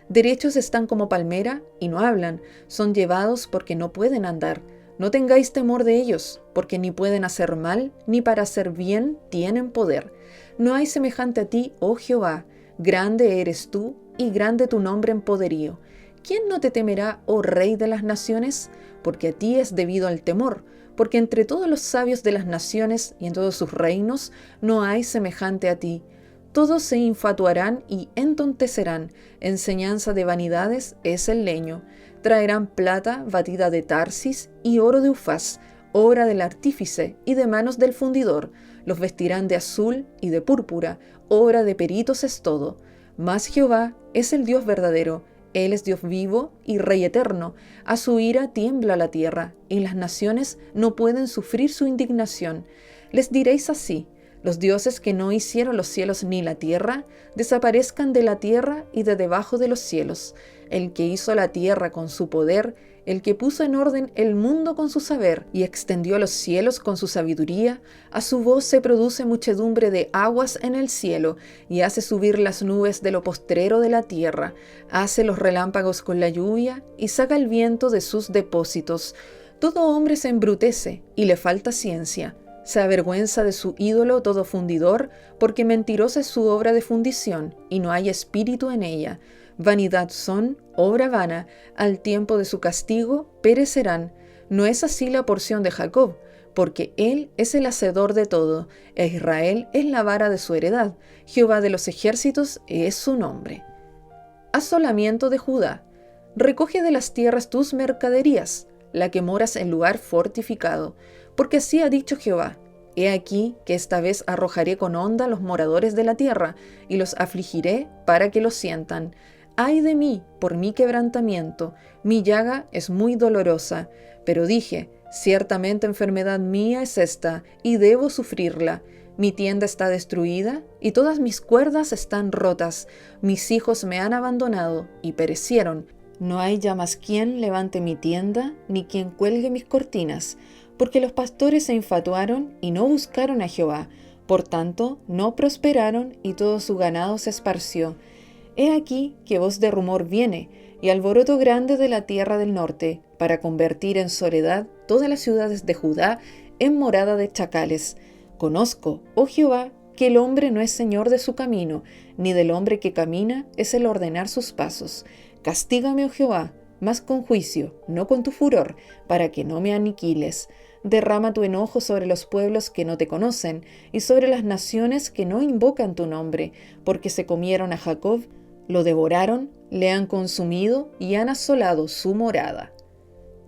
Speaker 2: Derechos están como palmera y no hablan, son llevados porque no pueden andar. No tengáis temor de ellos, porque ni pueden hacer mal, ni para hacer bien tienen poder. No hay semejante a ti, oh Jehová, grande eres tú, y grande tu nombre en poderío. ¿Quién no te temerá, oh Rey de las naciones? Porque a ti es debido al temor, porque entre todos los sabios de las naciones y en todos sus reinos no hay semejante a ti. Todos se infatuarán y entontecerán, enseñanza de vanidades es el leño. Traerán plata batida de Tarsis y oro de Ufaz, obra del artífice y de manos del fundidor. Los vestirán de azul y de púrpura, obra de peritos es todo. Mas Jehová es el Dios verdadero, Él es Dios vivo y Rey eterno. A su ira tiembla la tierra, y las naciones no pueden sufrir su indignación. Les diréis así: los dioses que no hicieron los cielos ni la tierra, desaparezcan de la tierra y de debajo de los cielos. El que hizo la tierra con su poder, el que puso en orden el mundo con su saber y extendió los cielos con su sabiduría, a su voz se produce muchedumbre de aguas en el cielo y hace subir las nubes de lo postrero de la tierra, hace los relámpagos con la lluvia y saca el viento de sus depósitos. Todo hombre se embrutece y le falta ciencia. Se avergüenza de su ídolo todo fundidor, porque mentirosa es su obra de fundición, y no hay espíritu en ella. Vanidad son, obra vana, al tiempo de su castigo perecerán. No es así la porción de Jacob, porque él es el hacedor de todo, e Israel es la vara de su heredad. Jehová de los ejércitos es su nombre. Asolamiento de Judá. Recoge de las tierras tus mercaderías, la que moras en lugar fortificado. Porque así ha dicho Jehová: he aquí que esta vez arrojaré con honda los moradores de la tierra, y los afligiré para que lo sientan. Ay de mí, por mi quebrantamiento, mi llaga es muy dolorosa. Pero dije: ciertamente enfermedad mía es esta, y debo sufrirla. Mi tienda está destruida, y todas mis cuerdas están rotas. Mis hijos me han abandonado, y perecieron. No hay ya más quien levante mi tienda, ni quien cuelgue mis cortinas. Porque los pastores se infatuaron y no buscaron a Jehová. Por tanto, no prosperaron y todo su ganado se esparció. He aquí que voz de rumor viene, y alboroto grande de la tierra del norte, para convertir en soledad todas las ciudades de Judá en morada de chacales. Conozco, oh Jehová, que el hombre no es señor de su camino, ni del hombre que camina es el ordenar sus pasos. Castígame, oh Jehová, mas con juicio, no con tu furor, para que no me aniquiles. Derrama tu enojo sobre los pueblos que no te conocen, y sobre las naciones que no invocan tu nombre, porque se comieron a Jacob, lo devoraron, le han consumido y han asolado su morada.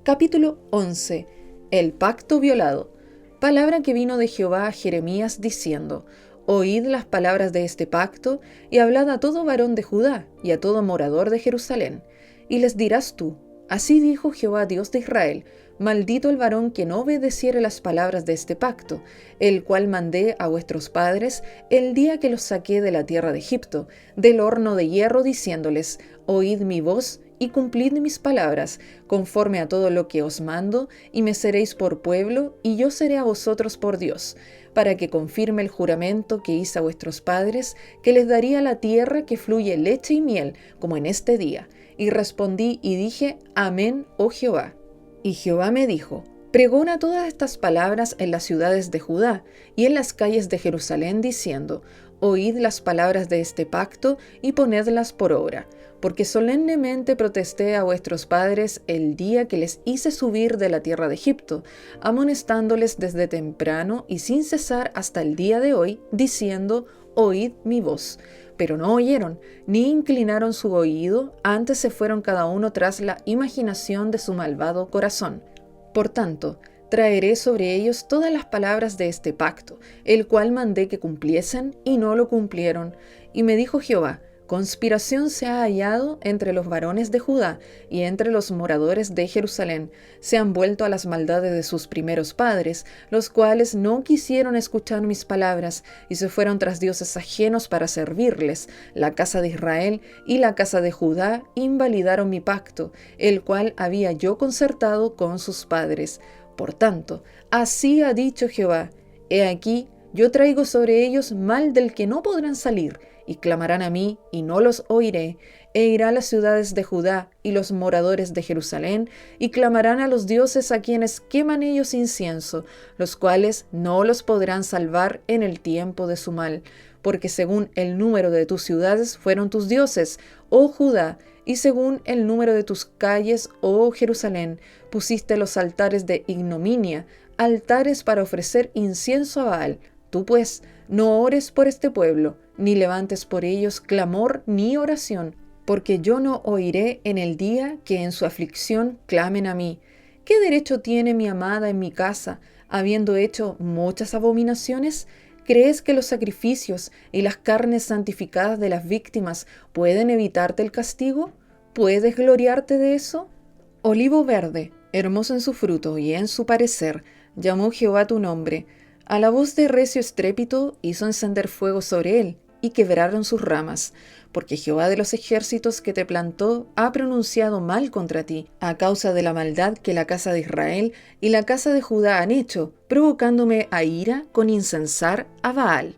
Speaker 2: Capítulo 11. El pacto violado. Palabra que vino de Jehová a Jeremías diciendo: Oíd las palabras de este pacto, y hablad a todo varón de Judá, y a todo morador de Jerusalén. Y les dirás tú: Así dijo Jehová Dios de Israel: Maldito el varón que no obedeciere las palabras de este pacto, el cual mandé a vuestros padres el día que los saqué de la tierra de Egipto, del horno de hierro, diciéndoles: Oíd mi voz y cumplid mis palabras, conforme a todo lo que os mando, y me seréis por pueblo, y yo seré a vosotros por Dios, para que confirme el juramento que hice a vuestros padres, que les daría la tierra que fluye leche y miel, como en este día. Y respondí y dije: Amén, oh Jehová. Y Jehová me dijo: Pregona todas estas palabras en las ciudades de Judá y en las calles de Jerusalén, diciendo: Oíd las palabras de este pacto y ponedlas por obra, porque solemnemente protesté a vuestros padres el día que les hice subir de la tierra de Egipto, amonestándoles desde temprano y sin cesar hasta el día de hoy, diciendo: Oíd mi voz. Pero no oyeron, ni inclinaron su oído, antes se fueron cada uno tras la imaginación de su malvado corazón. Por tanto, traeré sobre ellos todas las palabras de este pacto, el cual mandé que cumpliesen, y no lo cumplieron. Y me dijo Jehová: Conspiración se ha hallado entre los varones de Judá y entre los moradores de Jerusalén. Se han vuelto a las maldades de sus primeros padres, los cuales no quisieron escuchar mis palabras, y se fueron tras dioses ajenos para servirles. La casa de Israel y la casa de Judá invalidaron mi pacto, el cual había yo concertado con sus padres. Por tanto, así ha dicho Jehová: He aquí, yo traigo sobre ellos mal del que no podrán salir, y clamarán a mí, y no los oiré. E irá a las ciudades de Judá y los moradores de Jerusalén, y clamarán a los dioses a quienes queman ellos incienso, los cuales no los podrán salvar en el tiempo de su mal. Porque según el número de tus ciudades fueron tus dioses, oh Judá, y según el número de tus calles, oh Jerusalén, pusiste los altares de ignominia, altares para ofrecer incienso a Baal. Tú pues, no ores por este pueblo, ni levantes por ellos clamor ni oración, porque yo no oiré en el día que en su aflicción clamen a mí. ¿Qué derecho tiene mi amada en mi casa, habiendo hecho muchas abominaciones? ¿Crees que los sacrificios y las carnes santificadas de las víctimas pueden evitarte el castigo? ¿Puedes gloriarte de eso? Olivo verde, hermoso en su fruto y en su parecer, llamó Jehová tu nombre. A la voz de recio estrépito hizo encender fuego sobre él, y quebraron sus ramas, porque Jehová de los ejércitos que te plantó ha pronunciado mal contra ti, a causa de la maldad que la casa de Israel y la casa de Judá han hecho, provocándome a ira con incensar a Baal.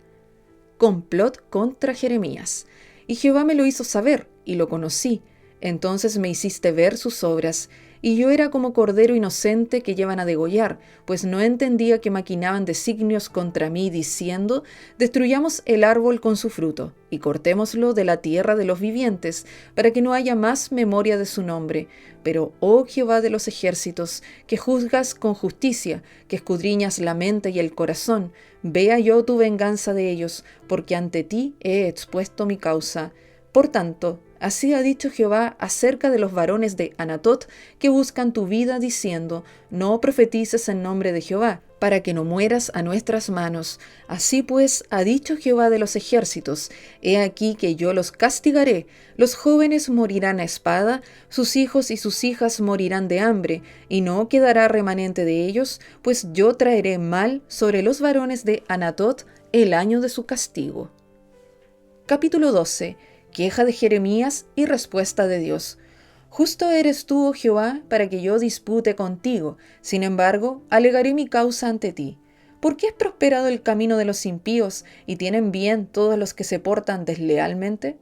Speaker 2: Complot contra Jeremías. Y Jehová me lo hizo saber, y lo conocí. Entonces me hiciste ver sus obras, y yo era como cordero inocente que llevan a degollar, pues no entendía que maquinaban designios contra mí, diciendo: Destruyamos el árbol con su fruto, y cortémoslo de la tierra de los vivientes, para que no haya más memoria de su nombre. Pero, oh Jehová de los ejércitos, que juzgas con justicia, que escudriñas la mente y el corazón, vea yo tu venganza de ellos, porque ante ti he expuesto mi causa. Por tanto, así ha dicho Jehová acerca de los varones de Anatot que buscan tu vida, diciendo: No profetices en nombre de Jehová, para que no mueras a nuestras manos. Así pues ha dicho Jehová de los ejércitos: He aquí que yo los castigaré. Los jóvenes morirán a espada, sus hijos y sus hijas morirán de hambre, y no quedará remanente de ellos, pues yo traeré mal sobre los varones de Anatot el año de su castigo. Capítulo 12. Queja de Jeremías y respuesta de Dios. Justo eres tú, oh Jehová, para que yo dispute contigo. Sin embargo, alegaré mi causa ante ti. ¿Por qué es prosperado el camino de los impíos y tienen bien todos los que se portan deslealmente?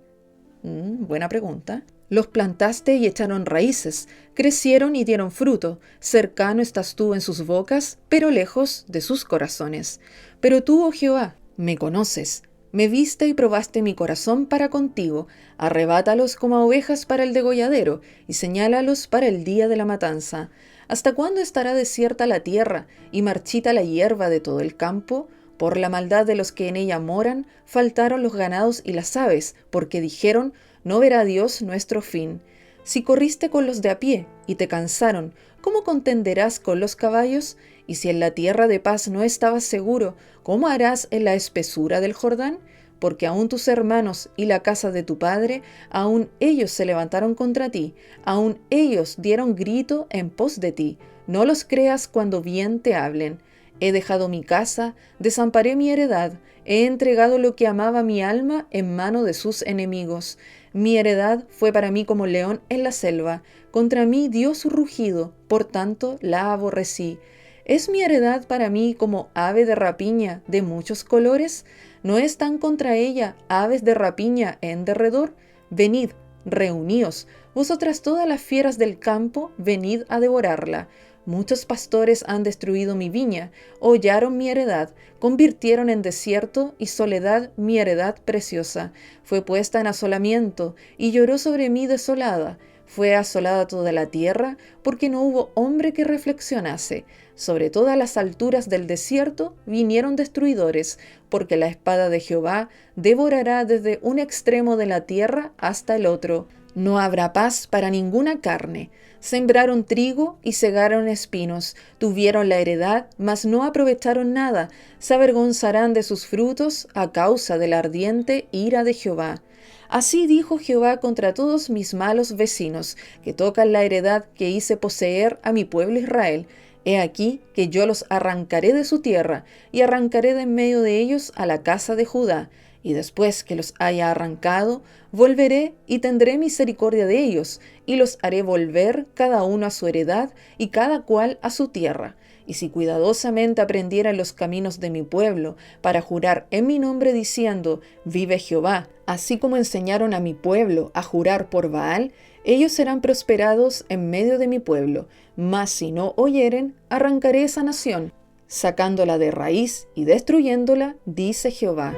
Speaker 2: Buena pregunta. Los plantaste y echaron raíces, crecieron y dieron fruto. Cercano estás tú en sus bocas, pero lejos de sus corazones. Pero tú, oh Jehová, me conoces. Me viste y probaste mi corazón para contigo. Arrebátalos como ovejas para el degolladero y señálalos para el día de la matanza. ¿Hasta cuándo estará desierta la tierra y marchita la hierba de todo el campo? Por la maldad de los que en ella moran, faltaron los ganados y las aves, porque dijeron, no verá Dios nuestro fin. Si corriste con los de a pie y te cansaron, ¿cómo contenderás con los caballos? Y si en la tierra de paz no estabas seguro, ¿cómo harás en la espesura del Jordán? Porque aun tus hermanos y la casa de tu padre, aun ellos se levantaron contra ti, aun ellos dieron grito en pos de ti. No los creas cuando bien te hablen. He dejado mi casa, desamparé mi heredad, he entregado lo que amaba mi alma en mano de sus enemigos. Mi heredad fue para mí como león en la selva, contra mí dio su rugido, por tanto la aborrecí. ¿Es mi heredad para mí como ave de rapiña de muchos colores? ¿No están contra ella aves de rapiña en derredor? Venid, reuníos, vosotras todas las fieras del campo, venid a devorarla. Muchos pastores han destruido mi viña, hollaron mi heredad, convirtieron en desierto y soledad mi heredad preciosa. Fue puesta en asolamiento y lloró sobre mí desolada. Fue asolada toda la tierra, porque no hubo hombre que reflexionase. Sobre todas las alturas del desierto vinieron destruidores, porque la espada de Jehová devorará desde un extremo de la tierra hasta el otro. No habrá paz para ninguna carne. Sembraron trigo y segaron espinos, tuvieron la heredad, mas no aprovecharon nada, se avergonzarán de sus frutos a causa de la ardiente ira de Jehová. Así dijo Jehová contra todos mis malos vecinos, que tocan la heredad que hice poseer a mi pueblo Israel. He aquí que yo los arrancaré de su tierra, y arrancaré de en medio de ellos a la casa de Judá. Y después que los haya arrancado, volveré y tendré misericordia de ellos, y los haré volver cada uno a su heredad y cada cual a su tierra. Y si cuidadosamente aprendieran los caminos de mi pueblo, para jurar en mi nombre diciendo, vive Jehová, así como enseñaron a mi pueblo a jurar por Baal, ellos serán prosperados en medio de mi pueblo. Mas si no oyeren, arrancaré esa nación, sacándola de raíz y destruyéndola, dice Jehová.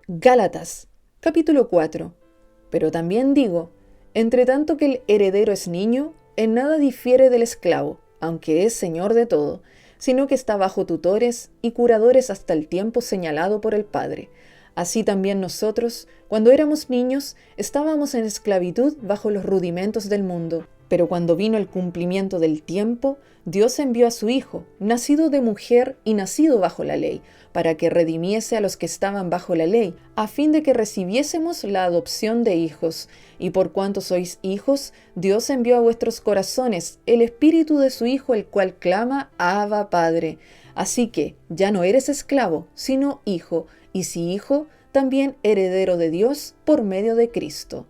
Speaker 2: Gálatas, capítulo 4. Pero también digo, entre tanto que el heredero es niño, en nada difiere del esclavo, aunque es señor de todo, sino que está bajo tutores y curadores hasta el tiempo señalado por el Padre. Así también nosotros, cuando éramos niños, estábamos en esclavitud bajo los rudimentos del mundo. Pero cuando vino el cumplimiento del tiempo, Dios envió a su Hijo, nacido de mujer y nacido bajo la ley, para que redimiese a los que estaban bajo la ley, a fin de que recibiésemos la adopción de hijos. Y por cuanto sois hijos, Dios envió a vuestros corazones el Espíritu de su Hijo, el cual clama, Abba, Padre. Así que ya no eres esclavo, sino hijo, y si hijo, también heredero de Dios por medio de Cristo.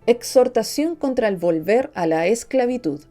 Speaker 2: Exhortación contra el volver a la esclavitud.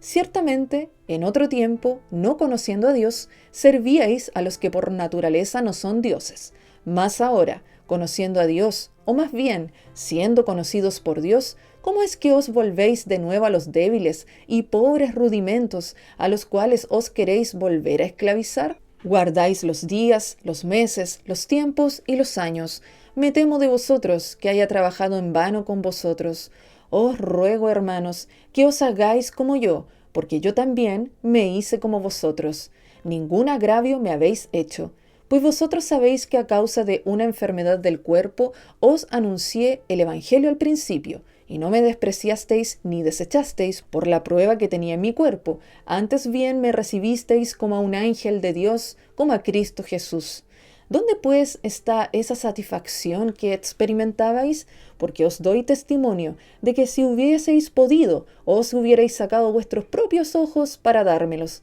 Speaker 2: Ciertamente, en otro tiempo, no conociendo a Dios, servíais a los que por naturaleza no son dioses. Mas ahora, conociendo a Dios, o más bien, siendo conocidos por Dios, ¿cómo es que os volvéis de nuevo a los débiles y pobres rudimentos a los cuales os queréis volver a esclavizar? Guardáis los días, los meses, los tiempos y los años. Me temo de vosotros que haya trabajado en vano con vosotros. Os ruego, hermanos, que os hagáis como yo, porque yo también me hice como vosotros. Ningún agravio me habéis hecho, pues vosotros sabéis que a causa de una enfermedad del cuerpo os anuncié el Evangelio al principio, y no me despreciasteis ni desechasteis por la prueba que tenía en mi cuerpo, antes bien me recibisteis como a un ángel de Dios, como a Cristo Jesús. ¿Dónde pues está esa satisfacción que experimentabais? Porque os doy testimonio de que si hubieseis podido, os hubierais sacado vuestros propios ojos para dármelos.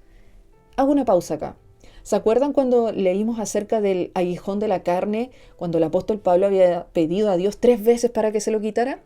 Speaker 2: Hago una pausa acá. ¿Se acuerdan cuando leímos acerca del aguijón de la carne, cuando el apóstol Pablo había pedido a Dios 3 veces para que se lo quitara?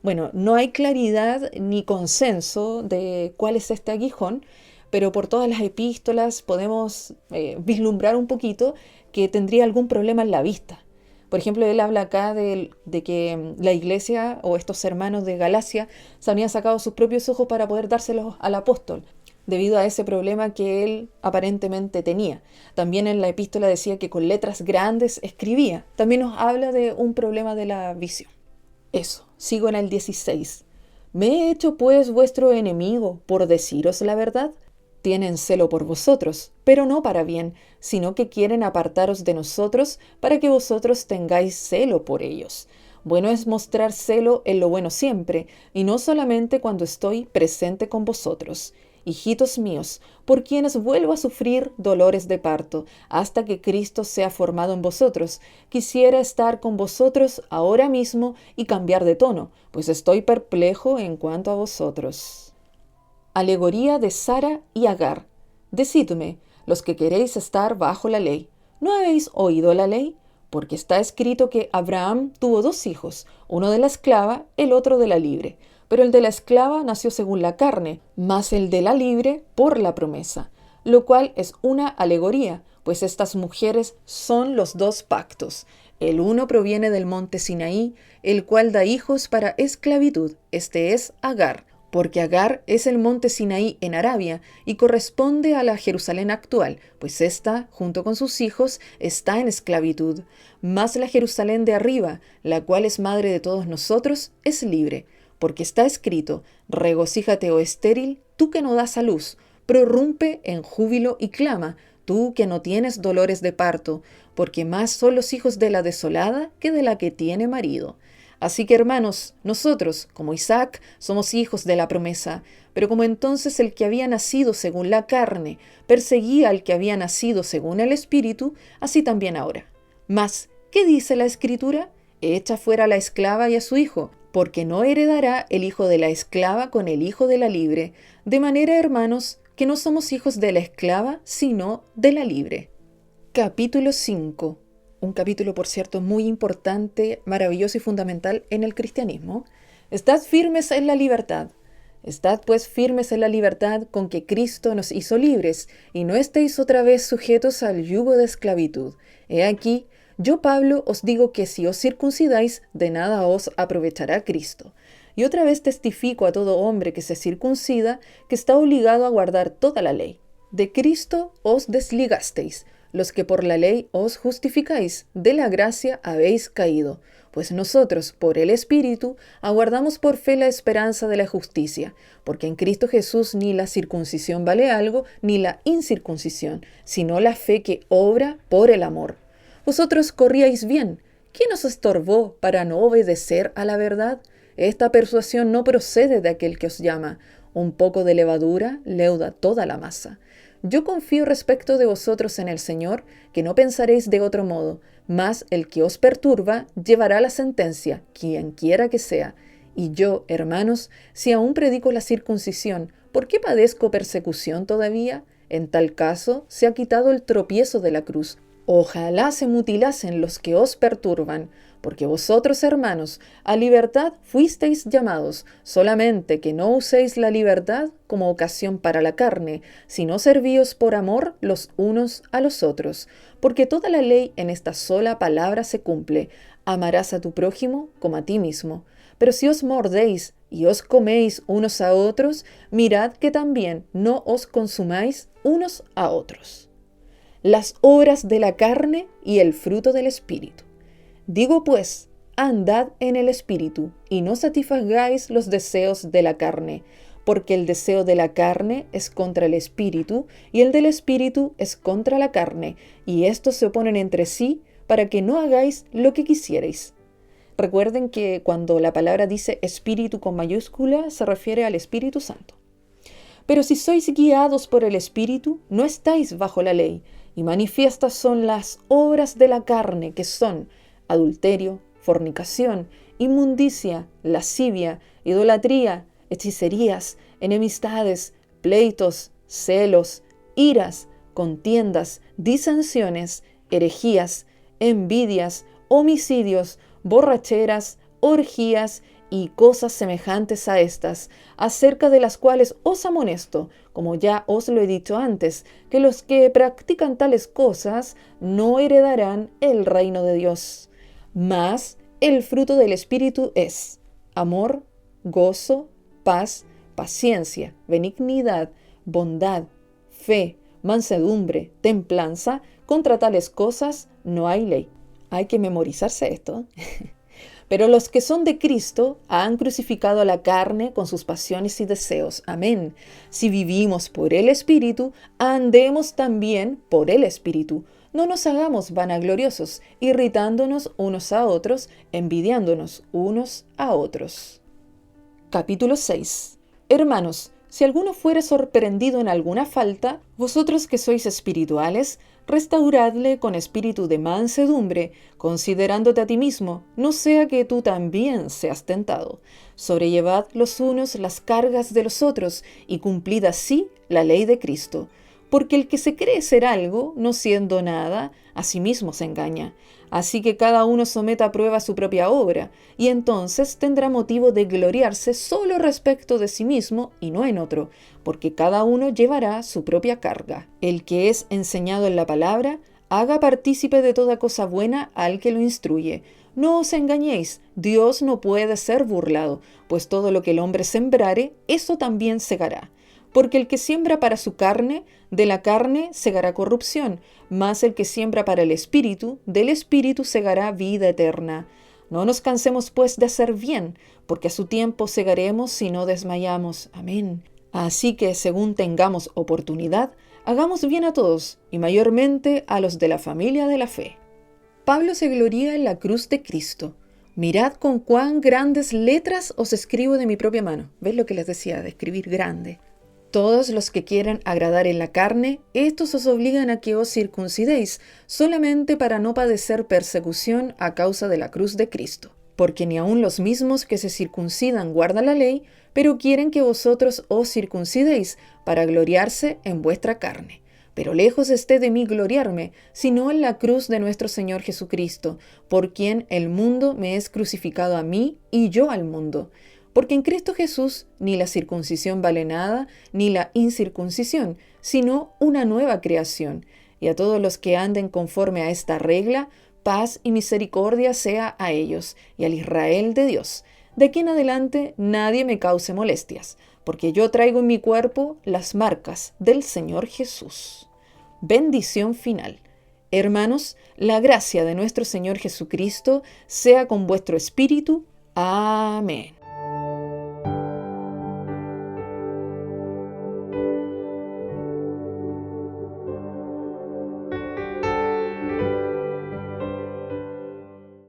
Speaker 2: Bueno, no hay claridad ni consenso de cuál es este aguijón, pero por todas las epístolas podemos vislumbrar un poquito que tendría algún problema en la vista. Por ejemplo, él habla acá de que la iglesia o estos hermanos de Galacia se habían sacado sus propios ojos para poder dárselos al apóstol, debido a ese problema que él aparentemente tenía. También en la epístola decía que con letras grandes escribía. También nos habla de un problema de la visión. Eso, sigo en el 16. ¿Me he hecho pues vuestro enemigo por deciros la verdad? Tienen celo por vosotros, pero no para bien, sino que quieren apartaros de nosotros para que vosotros tengáis celo por ellos. Bueno es mostrar celo en lo bueno siempre, y no solamente cuando estoy presente con vosotros. Hijitos míos, por quienes vuelvo a sufrir dolores de parto, hasta que Cristo sea formado en vosotros. Quisiera estar con vosotros ahora mismo y cambiar de tono, pues estoy perplejo en cuanto a vosotros. Alegoría de Sara y Agar. Decidme, los que queréis estar bajo la ley, ¿no habéis oído la ley? Porque está escrito que Abraham tuvo 2 hijos, uno de la esclava, el otro de la libre. Pero el de la esclava nació según la carne, mas el de la libre por la promesa, lo cual es una alegoría, pues estas mujeres son los 2 pactos. El uno proviene del monte Sinaí, el cual da hijos para esclavitud, este es Agar, porque Agar es el monte Sinaí en Arabia y corresponde a la Jerusalén actual, pues ésta, junto con sus hijos, está en esclavitud. Mas la Jerusalén de arriba, la cual es madre de todos nosotros, es libre, porque está escrito: regocíjate, oh estéril, tú que no das a luz, prorrumpe en júbilo y clama, tú que no tienes dolores de parto, porque más son los hijos de la desolada que de la que tiene marido. Así que, hermanos, nosotros, como Isaac, somos hijos de la promesa, pero como entonces el que había nacido según la carne perseguía al que había nacido según el Espíritu, así también ahora. Mas, ¿qué dice la Escritura? Echa fuera a la esclava y a su hijo, porque no heredará el hijo de la esclava con el hijo de la libre, de manera, hermanos, que no somos hijos de la esclava, sino de la libre. Capítulo 5. Un capítulo, por cierto, muy importante, maravilloso y fundamental en el cristianismo. Estad firmes en la libertad. Estad pues firmes en la libertad con que Cristo nos hizo libres, y no estéis otra vez sujetos al yugo de esclavitud. He aquí, yo Pablo os digo que si os circuncidáis, de nada os aprovechará Cristo. Y otra vez testifico a todo hombre que se circuncida, que está obligado a guardar toda la ley. De Cristo os desligasteis, los que por la ley os justificáis, de la gracia habéis caído, pues nosotros, por el Espíritu, aguardamos por fe la esperanza de la justicia, porque en Cristo Jesús ni la circuncisión vale algo, ni la incircuncisión, sino la fe que obra por el amor. Vosotros corríais bien. ¿Quién os estorbó para no obedecer a la verdad? Esta persuasión no procede de aquel que os llama. Un poco de levadura leuda toda la masa. Yo confío respecto de vosotros en el Señor, que no pensaréis de otro modo, mas el que os perturba llevará la sentencia, quien quiera que sea. Y yo, hermanos, si aún predico la circuncisión, ¿por qué padezco persecución todavía? En tal caso, se ha quitado el tropiezo de la cruz. Ojalá se mutilasen los que os perturban, porque vosotros, hermanos, a libertad fuisteis llamados, solamente que no uséis la libertad como ocasión para la carne, sino servíos por amor los unos a los otros, porque toda la ley en esta sola palabra se cumple: amarás a tu prójimo como a ti mismo. Pero si os mordéis y os coméis unos a otros, mirad que también no os consumáis unos a otros. Las obras de la carne y el fruto del Espíritu. Digo pues, andad en el Espíritu, y no satisfagáis los deseos de la carne, porque el deseo de la carne es contra el Espíritu, y el del Espíritu es contra la carne, y estos se oponen entre sí, para que no hagáis lo que quisierais. Recuerden que cuando la palabra dice Espíritu con mayúscula, se refiere al Espíritu Santo. Pero si sois guiados por el Espíritu, no estáis bajo la ley, y manifiestas son las obras de la carne, que son adulterio, fornicación, inmundicia, lascivia, idolatría, hechicerías, enemistades, pleitos, celos, iras, contiendas, disensiones, herejías, envidias, homicidios, borracheras, orgías y cosas semejantes a estas, acerca de las cuales os amonesto, como ya os lo he dicho antes, que los que practican tales cosas no heredarán el reino de Dios. Mas el fruto del Espíritu es amor, gozo, paz, paciencia, benignidad, bondad, fe, mansedumbre, templanza. Contra tales cosas no hay ley. Hay que memorizarse esto. Pero los que son de Cristo han crucificado a la carne con sus pasiones y deseos. Amén. Si vivimos por el Espíritu, andemos también por el Espíritu. No nos hagamos vanagloriosos, irritándonos unos a otros, envidiándonos unos a otros. Capítulo 6. Hermanos, si alguno fuere sorprendido en alguna falta, vosotros que sois espirituales, restauradle con espíritu de mansedumbre, considerándote a ti mismo, no sea que tú también seas tentado. Sobrellevad los unos las cargas de los otros, y cumplid así la ley de Cristo. Porque el que se cree ser algo, no siendo nada, a sí mismo se engaña. Así que cada uno someta a prueba su propia obra, y entonces tendrá motivo de gloriarse solo respecto de sí mismo y no en otro, porque cada uno llevará su propia carga. El que es enseñado en la palabra, haga partícipe de toda cosa buena al que lo instruye. No os engañéis, Dios no puede ser burlado, pues todo lo que el hombre sembrare, eso también segará. Porque el que siembra para su carne, de la carne segará corrupción, mas el que siembra para el Espíritu, del Espíritu segará vida eterna. No nos cansemos pues de hacer bien, porque a su tiempo segaremos si no desmayamos. Amén. Así que, según tengamos oportunidad, hagamos bien a todos, y mayormente a los de la familia de la fe. Pablo se gloría en la cruz de Cristo. Mirad con cuán grandes letras os escribo de mi propia mano. ¿Ves lo que les decía de escribir grande? Todos los que quieran agradar en la carne, estos os obligan a que os circuncidéis, solamente para no padecer persecución a causa de la cruz de Cristo. Porque ni aun los mismos que se circuncidan guardan la ley, pero quieren que vosotros os circuncidéis, para gloriarse en vuestra carne. Pero lejos esté de mí gloriarme, sino en la cruz de nuestro Señor Jesucristo, por quien el mundo me es crucificado a mí y yo al mundo. Porque en Cristo Jesús ni la circuncisión vale nada, ni la incircuncisión, sino una nueva creación. Y a todos los que anden conforme a esta regla, paz y misericordia sea a ellos y al Israel de Dios. De aquí en adelante nadie me cause molestias, porque yo traigo en mi cuerpo las marcas del Señor Jesús. Bendición final. Hermanos, la gracia de nuestro Señor Jesucristo sea con vuestro espíritu. Amén.